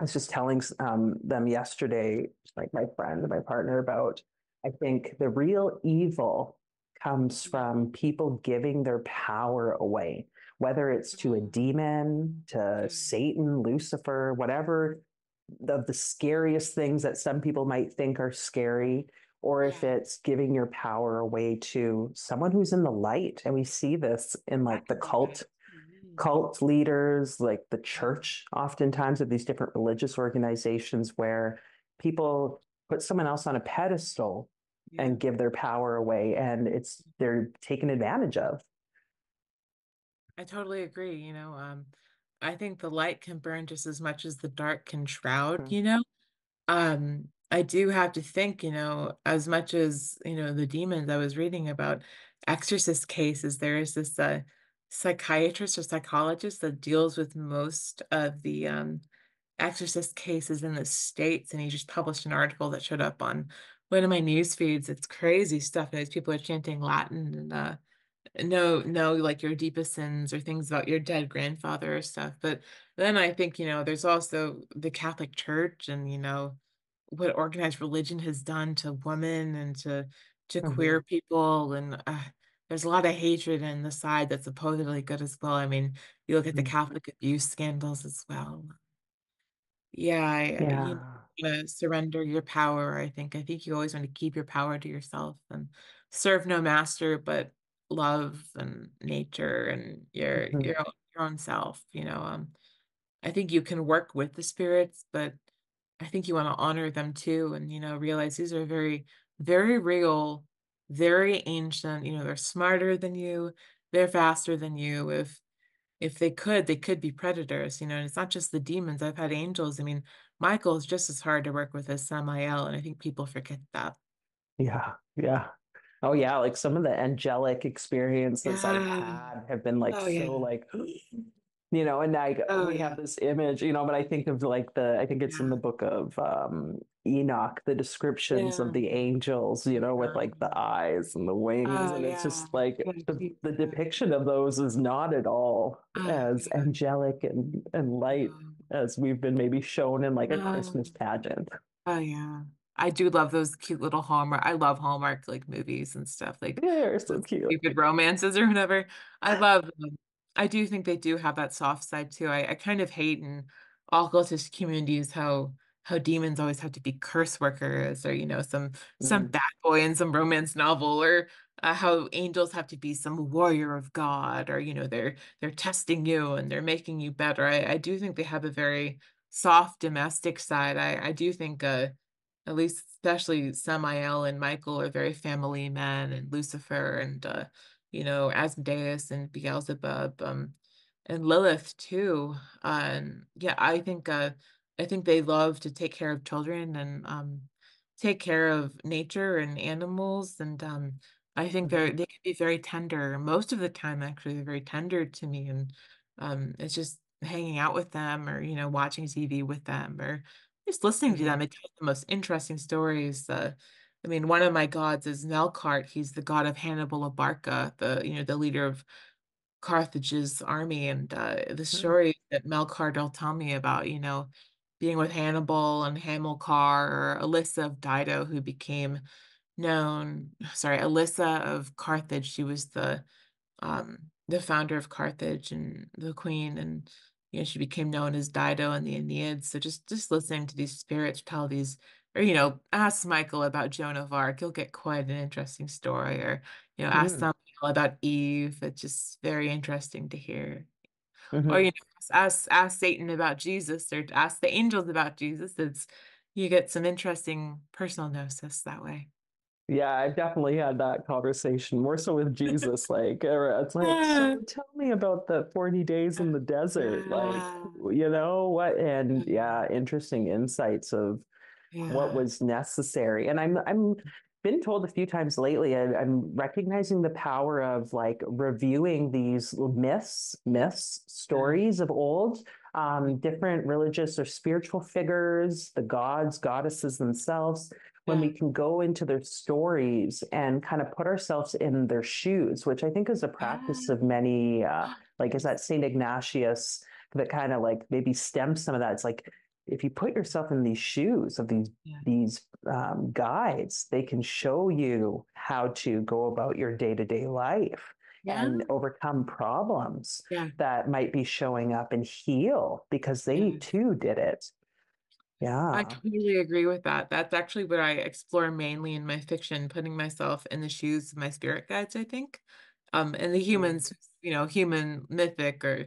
B: was just telling them yesterday, like my friend and my partner, about I think the real evil comes
A: yeah,
B: from people giving their power away, whether it's to a demon, to
A: yeah,
B: Satan, Lucifer, whatever of the scariest things that some people might think are scary, or if
A: yeah,
B: it's giving your power away to someone who's in the light. And we see this in like the
A: exactly.
B: cult leaders, like the
A: Yeah,
B: church, oftentimes of these different religious organizations where people put someone else on a pedestal
A: yeah.
B: and give their power away, and it's they're taken advantage of.
A: I totally agree. I think the light can burn just as much as the dark can shroud,
B: Mhm.
A: I do have to think, as much as, the demons I was reading about exorcist cases, there is this psychiatrist or psychologist that deals with most of the exorcist cases in the States, and he just published an article that showed up on one of my news feeds. It's crazy stuff. And these people are chanting Latin and no, like your deepest sins or things about your dead grandfather or stuff. But then I think, there's also the Catholic Church and, what organized religion has done to women and to queer
B: Mhm.
A: people. And there's a lot of hatred in the side that's supposedly good as well. I mean, you look at the
B: Mhm.
A: Catholic abuse scandals as well. Yeah, you
B: Yeah.
A: wanna surrender your power, I think. I think you always want to keep your power to yourself and serve no master but love and nature and your
B: Mhm.
A: your own your own self, I think you can work with the spirits, but I think you wanna honor them too and, realize these are very, very real, very ancient, they're smarter than you, they're faster than you. If they could be predators, and it's not just the demons. I've had angels. I mean, Michael is just as hard to work with as Samael, and I think people forget that.
B: Yeah. Yeah. Oh yeah, like some of the angelic experiences I've
A: Yeah.
B: had have been like
A: Oh,
B: so
A: yeah.
B: like and like
A: Oh,
B: we
A: yeah.
B: have this image, but I think of like the I think it's in
A: Yeah.
B: the book of Enoch, the descriptions of
A: Yeah.
B: the angels, with like the eyes and the wings,
A: Oh,
B: and it's
A: yeah.
B: just like
A: Yeah, keep
B: the
A: that.
B: depiction of those is not at all
A: Oh,
B: as
A: yeah.
B: angelic and light
A: No.
B: as we've been maybe shown in like a
A: No.
B: Christmas pageant.
A: Oh, yeah. I do love those cute little I love Hallmark, like, movies and stuff, like,
B: They're so
A: those
B: cute.
A: stupid romances or whatever. I love them. I do think they do have that soft side too. I kind of hate in occultist communities how demons always have to be curse workers or, some
B: Mm.
A: bad boy in some romance novel or, how angels have to be some warrior of God or, they're testing you and they're making you better. I do think they have a very soft domestic side. I do think, at least especially Samael and Michael are very family men and Lucifer and, Asmodeus and Beelzebub, and Lilith too. And yeah, I think they love to take care of children and, take care of nature and animals. And, I think
B: Mhm.
A: they can be very tender. Most of the time, actually, they're very tender to me. And, it's just hanging out with them or, watching TV with them or just listening to them.
B: Mhm.
A: They tell the most interesting stories. I mean, one of my gods is Melkart. He's the god of Hannibal Abarca, the leader of Carthage's army. And the
B: Mm.
A: story that Melkart will tell me about, being with Hannibal and Hamilcar or Alyssa of Dido, who became Alyssa of Carthage. She was the founder of Carthage and the queen, and she became known as Dido in the Aeneid. So just listening to these spirits tell these, or ask Michael about Joan of Arc, you'll get quite an interesting story. Or ask
B: Mm.
A: Samuel about Eve. It's just very interesting to hear. Or
B: Mhm.
A: ask Satan about Jesus, or ask the angels about Jesus. You get some interesting personal gnosis that way.
B: Yeah, I've definitely had that conversation more so with Jesus. Like, it's like, so
A: Yeah.
B: tell me about the 40 days in the desert. Like,
A: Yeah.
B: you know what? And yeah, interesting insights of what
A: Yeah.
B: was necessary. And I'm been told a few times lately, I'm recognizing the power of like reviewing these myths,
A: Yeah.
B: stories of old, different religious or spiritual figures, the gods, goddesses themselves, when
A: Yeah.
B: we can go into their stories and kind of put ourselves in their shoes, which I think is a practice of many, like is that Saint Ignatius that kind of like maybe stems some of that. It's like if you put yourself in these shoes of
A: Yeah.
B: these guides, they can show you how to go about your day-to-day life
A: Yeah.
B: and overcome problems
A: Yeah.
B: that might be showing up and heal because they
A: Yeah.
B: too did it.
A: I
B: Yeah.
A: totally agree with that. That's actually what I explore mainly in my fiction, putting myself in the shoes of my spirit guides, I think. And the
B: Mm,
A: humans, human mythic or,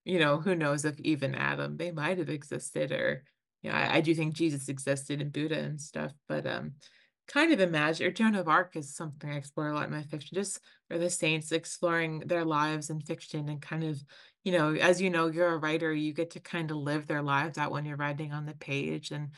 A: who knows if even Adam, they might have existed or, I do think Jesus existed and Buddha and stuff, but kind of imagine, or Joan of Arc is something I explore a lot in my fiction, just or the saints exploring their lives in fiction and kind of as you know, you're a writer, you get to kind of live their lives out when you're writing on the page. And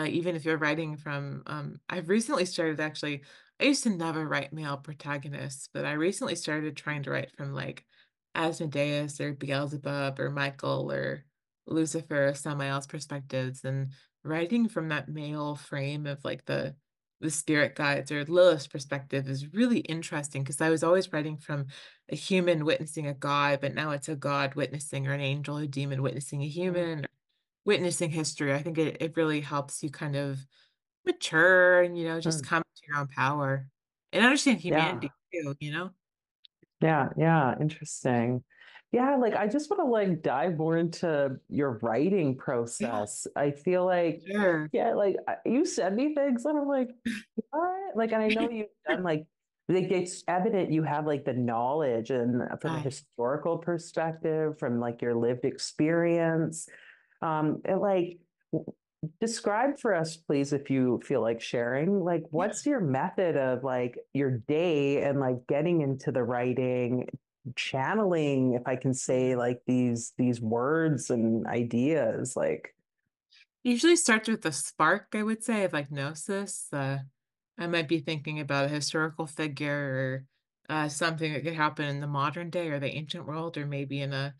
A: even if you're writing from, I've recently started actually, I used to never write male protagonists, but I recently started trying to write from like Asmodeus or Beelzebub or Michael or Lucifer, Samael's perspectives, and writing from that male frame of like the spirit guides or Lilith's perspective is really interesting because I was always writing from a human witnessing a god, but now it's a god witnessing or an angel or demon witnessing a
B: mm,
A: human, witnessing history. I think it really helps you kind of mature and, just
B: mm.
A: come to your own power and understand
B: Yeah.
A: humanity too.
B: Yeah, yeah, interesting. Yeah, like I just want to like dive more into your writing
A: Yeah,
B: process. I feel like,
A: sure.
B: yeah, like you send me things and I'm like, what? Like, and I know you've done like it's evident you have like the knowledge and from a
A: Uh,
B: historical perspective, from like your lived experience. And like describe for us, please, if you feel like sharing, like
A: yeah.
B: what's your method of like your day and like getting into the writing, channeling, if I can say,
A: Yeah.
B: like these words and ideas, like
A: Usually starts with a spark, I would say, of like gnosis. I might be thinking about a historical figure or something that could happen in the modern day or the ancient world, or maybe in a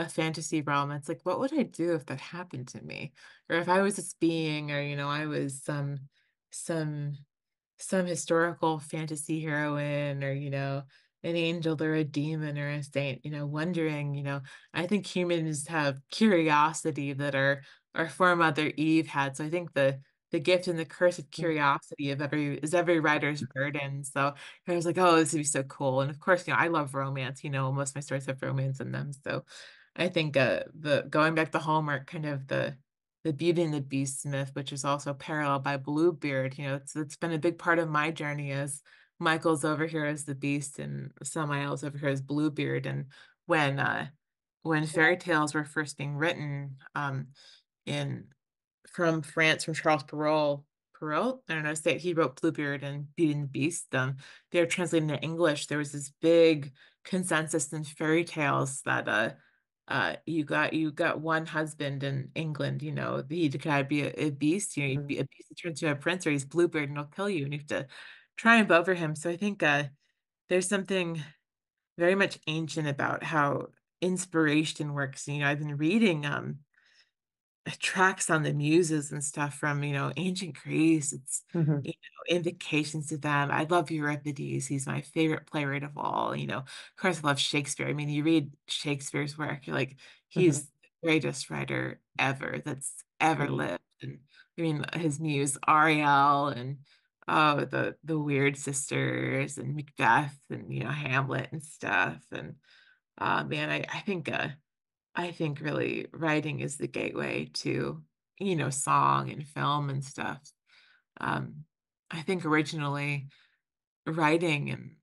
A: fantasy realm. It's like, what would I do if that happened to me? Or if I was this being, or I was some some historical fantasy heroine or an angel or a demon or a saint, wondering, I think humans have curiosity that our foremother Eve had. So I think the gift and the curse of curiosity of every writer's burden. So I was like, oh, this would be so cool. And of course, I love romance, most of my stories have romance in them. So I think the going back to Hallmark, kind of the Beauty and the Beast myth, which is also paralleled by Bluebeard. It's been a big part of my journey as Michael's over here as the Beast and Samael's over here as Bluebeard. And when uh when fairy tales were first being written, in from France from Charles Perrault, I don't know, say he wrote Bluebeard and Beauty and the Beast. They were translated into English. There was this big consensus in fairy tales that you got one husband in England, he could be a beast, he'd
B: Mhm,
A: be a beast that turns into a prince, or he's Bluebeard and he'll kill you, and you have to triumph over him. So I think there's something very much ancient about how inspiration works. I've been reading tracks on the muses and stuff from, ancient Greece. It's,
B: mhm,
A: invocations to them. I love Euripides. He's my favorite playwright of all. Of course, I love Shakespeare. I mean, you read Shakespeare's work, you're like,
B: mhm,
A: he's the greatest writer ever that's ever
B: mhm,
A: lived. And I mean, his muse Ariel and oh, the Weird Sisters and Macbeth and Hamlet and stuff. And man, I think really writing is the gateway to, song and film and stuff. Um, I think originally writing and,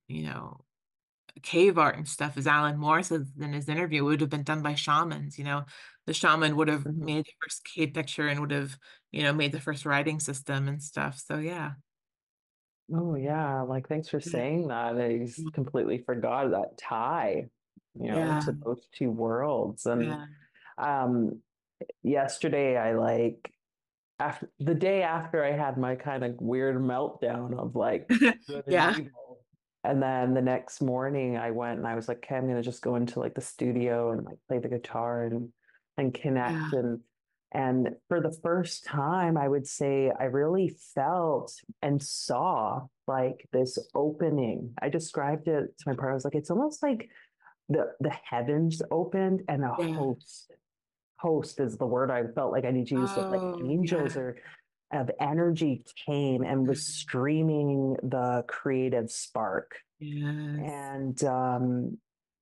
A: cave art and stuff, as Alan Moore says in his interview, would have been done by shamans. The shaman would have
B: mhm.
A: made the first cave picture and would have, made the first writing system and stuff. So yeah.
B: Oh yeah, like thanks for
A: Yeah.
B: saying that. I just completely forgot that tie,
A: Yeah.
B: to those two worlds. And
A: Yeah.
B: um yesterday I like after the day after I had my kind of weird meltdown of like good and
A: Yeah.
B: evil. And then the next morning I went and I was like, okay, I'm gonna just go into like the studio and like play the guitar and
A: Yeah.
B: connect and for the first time I would say I really felt and saw like this opening. I described it to my partner. I was like, it's almost like the heavens opened and a
A: Yeah.
B: host is the word I felt like I need to use, but like
A: Oh,
B: angels
A: yeah.
B: or of energy came and was streaming the creative spark.
A: Yes.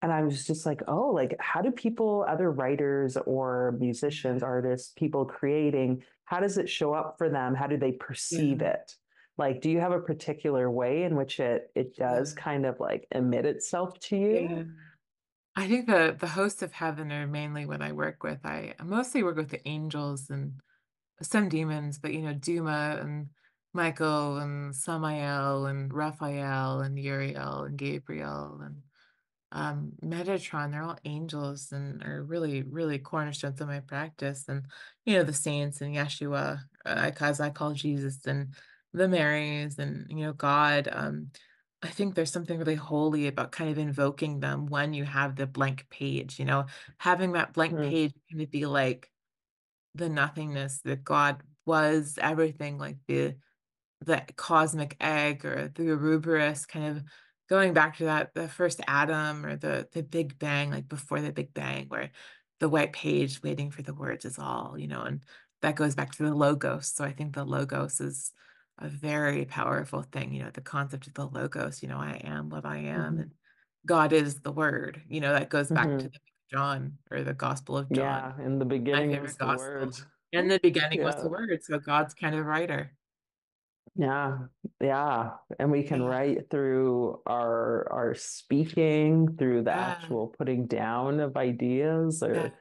B: And I was just like, oh, like how do people, other writers or musicians, artists, people creating, how does it show up for them? How do they perceive
A: Yeah.
B: it? Like, do you have a particular way in which it
A: Yeah.
B: does kind of like emit itself to you?
A: Yeah. I think the hosts of heaven are mainly what I work with. I mostly work with the angels and some demons, but Duma and Michael and Samael and Raphael and Uriel and Gabriel and Metatron, they're all angels and are really, really cornerstones of my practice. And, the saints and Yeshua, as I call Jesus, and the Marys and, God. I think there's something really holy about kind of invoking them when you have the blank page, having that blank
B: Mm,
A: page kind of be like the nothingness that God was everything, like the cosmic egg or the Ouroboros, kind of going back to that the first atom or the Big Bang, like before the Big Bang, where the white page waiting for the words is all, and that goes back to the logos. So I think the logos is a very powerful thing, the concept of the logos, I am what I am,
B: mhm,
A: and God is the word, that goes back to
B: mhm.
A: the book of John or the Gospel of John,
B: Yeah, in the
A: my
B: beginning was
A: favorite
B: the word.
A: gospel. In the beginning was the
B: Yeah.
A: word, so God's kind of writer.
B: Yeah, yeah. And we can
A: Yeah.
B: write through our speaking, through the
A: Yeah.
B: actual putting down of ideas
A: Yeah.
B: or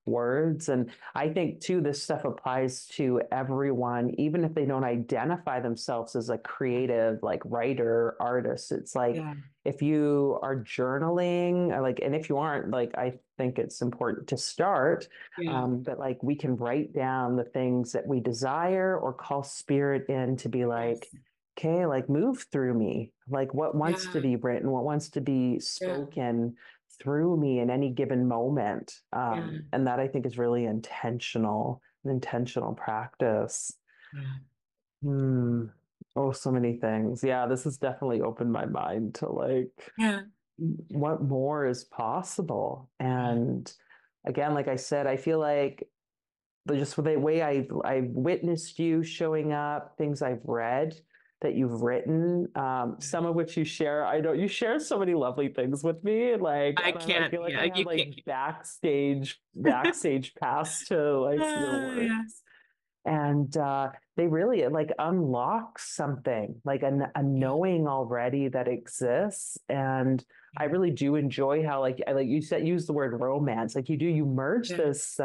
B: words. And I think too, this stuff applies to everyone, even if they don't identify themselves as a creative, like writer, artist. It's like
A: Yeah.
B: if you are journaling, or like, and if you aren't, like, I think it's important to start.
A: Yeah.
B: But like we can write down the things that we desire or call spirit in to be like,
A: Yes.
B: okay, like move through me, like what wants to
A: Yeah.
B: be written, what wants to be
A: Yeah.
B: spoken through me in any given moment.
A: Yeah.
B: And that I think is really an intentional practice.
A: Yeah.
B: Hmm. Oh, so many things. Yeah, this has definitely opened my mind to like
A: Yeah.
B: what more is possible.
A: Yeah.
B: And again, like I said, I feel like just the way I've witnessed you showing up, things I've read that you've written, some of which you share. I know you share so many lovely things with me, like,
A: I
B: and I
A: can't,
B: feel like
A: yeah,
B: I have
A: you
B: like
A: can't keep.
B: backstage pass to like your
A: Yes.
B: works and they really like unlock something like a
A: Yeah.
B: knowing already that exists. And I
A: Yeah.
B: really do enjoy how like you said, use the word romance, like you merge
A: Yeah.
B: this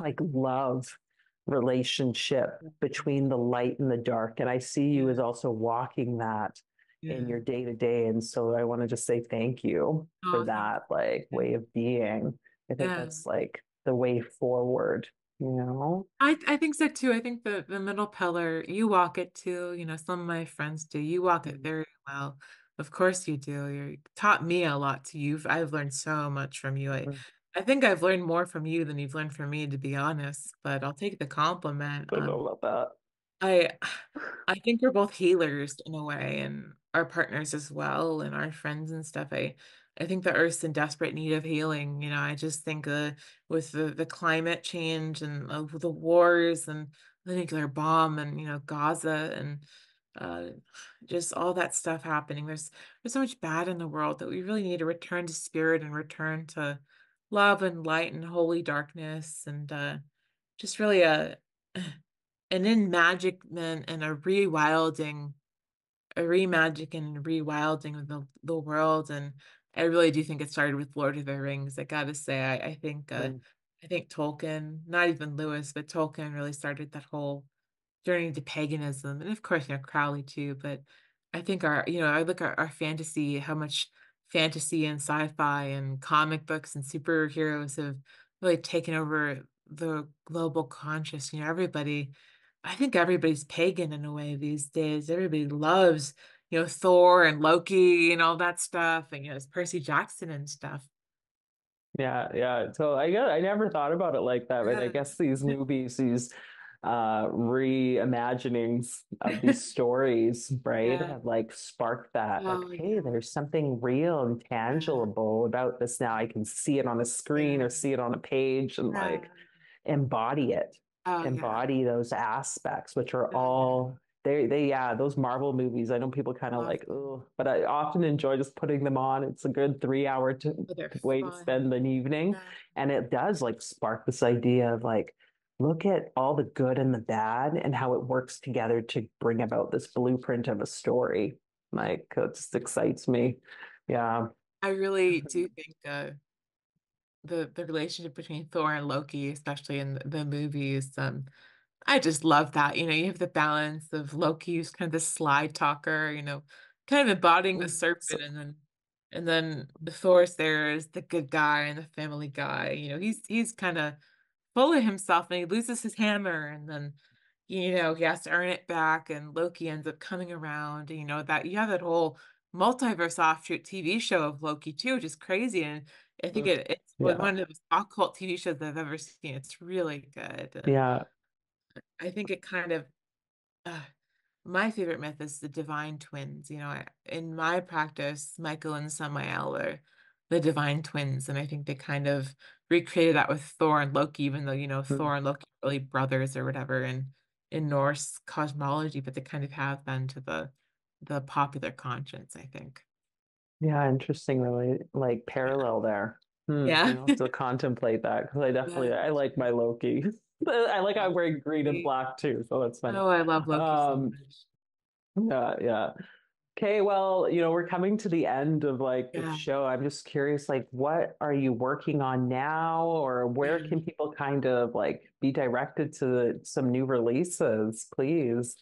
B: like love relationship between the light and the dark, and I see you as
A: Yeah.
B: also walking that in
A: Yeah.
B: your day to day. And so I want to just say thank you for
A: Oh, thank
B: that like
A: you.
B: way of being. I think
A: Yeah.
B: that's like the way forward, you know.
A: I think so too. I think the middle pillar, you walk it too. Some of my friends do. You walk it very well. Of course you do. You taught me a lot too. I've learned so much from you. I think I've learned more from you than you've learned from me, to be honest. But I'll take the compliment.
B: Don't know about
A: I I think we're both healers in a way, and our partners as well, and our friends and stuff. I think the Earth's in desperate need of healing. I just think with the climate change and the wars and the nuclear bomb and Gaza and uh, just all that stuff happening. There's so much bad in the world that we really need to return to spirit and return to love and light and holy darkness and just really and in magic and a remagic and rewilding of the world. And I really do think it started with Lord of the Rings. I gotta say,
B: that.
A: I think Tolkien, not even Lewis, but Tolkien really started that whole journey to paganism. And of course, Crowley too, but I think I look at our fantasy, how much fantasy and sci-fi and comic books and superheroes have really taken over the global conscious. I think everybody's pagan in a way these days. Everybody loves, Thor and Loki and all that stuff, and it's Percy Jackson and stuff.
B: Yeah, yeah. So I never thought about it like that, but I
A: Yeah.
B: guess these movies, these reimaginings of these stories, right,
A: Yeah.
B: have like sparked that, like,
A: Oh,
B: hey,
A: yeah.
B: there's something real and
A: Yeah.
B: tangible about this now. I can see it on a screen
A: Yeah.
B: or see it on a page and like
A: Yeah.
B: embody it,
A: Oh, yeah.
B: embody those aspects, which are
A: Oh, yeah.
B: all yeah, those Marvel movies. I know people kind of
A: Love
B: like,
A: them.
B: oh, but I often enjoy just putting them on. It's a good 3 hour
A: Oh, they're
B: way to
A: fun.
B: spend an evening.
A: Yeah.
B: And it does like spark this idea of like, look at all the good and the bad and how it works together to bring about this blueprint of a story. Like, it just excites me. Yeah.
A: I really do think the relationship between Thor and Loki, especially in the movies, I just love that. You have the balance of Loki, who's kind of the sly talker, kind of embodying the serpent,
B: So,
A: and then Thor's there is the good guy and the family guy. He's kind of full of himself, and he loses his hammer, and then he has to earn it back, and Loki ends up coming around. That you have that whole multiverse offshoot TV show of Loki too, which is crazy. And I think it's
B: yeah.
A: one of the occult TV shows I've ever seen. It's really good. And
B: Yeah.
A: I think it kind of uh, my favorite myth is the divine twins. In my practice, Michael and Samael are the divine twins, and I think they kind of recreated that with Thor and Loki, even though Thor and Loki are really brothers or whatever in Norse cosmology, but they kind of have been to the popular conscience, I think.
B: Yeah, interesting, really like
A: Yeah.
B: parallel there.
A: Yeah.
B: I'll have to contemplate that because
A: Yeah.
B: I like my Loki. I like
A: Yeah.
B: I'm wearing green and black too, so that's fun.
A: Oh, I love Loki so
B: Um,
A: much.
B: yeah, yeah. Okay, well, we're coming to the end of like the
A: Yeah.
B: show. I'm just curious, like, what are you working on now, or where
A: Yeah.
B: can people kind of like be directed to some new releases, please?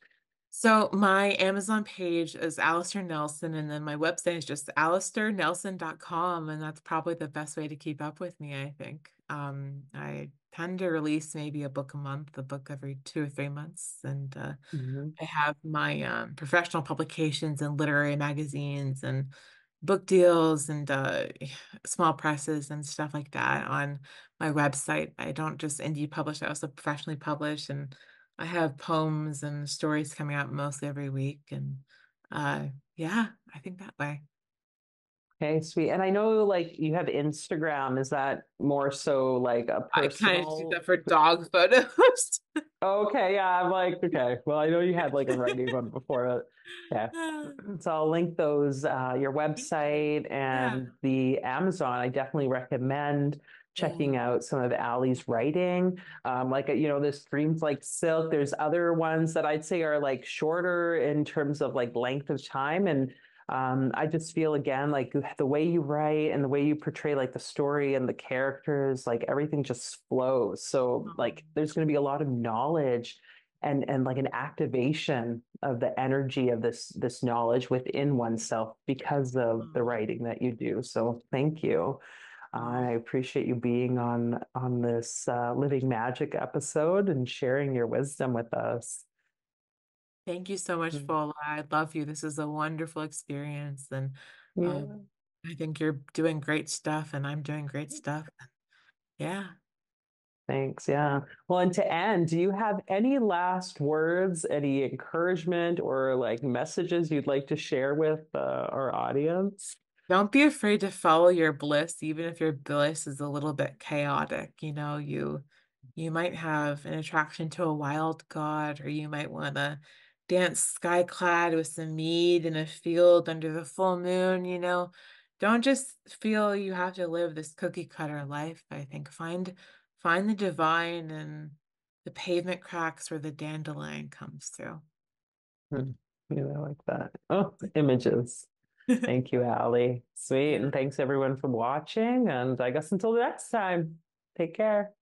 A: So my Amazon page is Allister Nelson, and then my website is just alisternelson.com, and that's probably the best way to keep up with me, I think. I tend to release maybe a book a month, a book every 2 or 3 months, and
B: Mhm.
A: I have my professional publications and literary magazines and book deals and small presses and stuff like that on my website. I don't just indie publish, I also professionally publish, and I have poems and stories coming out mostly every week. And yeah, I think that way.
B: Okay, sweet. And I know like you have Instagram. Is that more so like a
A: I kind of just use
B: personal?
A: that for dog photos.
B: Okay, yeah, I'm like, okay. Well, I know you had like a writing one before it. Yeah. So I'll link those, your
A: Thank you.
B: website
A: Yeah.
B: and the Amazon. I definitely recommend
A: Yeah.
B: checking out some of Allie's writing. Like, there's Dreams Like Silk. There's other ones that I'd say are like shorter in terms of like length of time. And I just feel again like the way you write and the way you portray like the story and the characters, like everything just flows. So like there's going to be a lot of knowledge and like an activation of the energy of this knowledge within oneself because of the
A: Oh,
B: writing that you do. So thank you.
A: oh.
B: I appreciate you being on this Living Magic episode and sharing your wisdom with us.
A: Thank you so much, Fola. I love you. This is a wonderful experience. And um,
B: Yeah.
A: I think you're doing great stuff, and I'm doing great stuff. Yeah.
B: Thanks. Yeah. Well, and to end, do you have any last words, any encouragement or like messages you'd like to share with our audience?
A: Don't be afraid to follow your bliss, even if your bliss is a little bit chaotic. You might have an attraction to a wild god, or you might want to dance sky clad with some mead in a field under the full moon. Don't just feel you have to live this cookie cutter life. I think find the divine in the pavement cracks where the dandelion comes through.
B: Hmm. Yeah, I like that. Oh, images. Thank you, Allie. Sweet.
A: Yeah.
B: And thanks everyone for watching. And I guess until the next time, take care.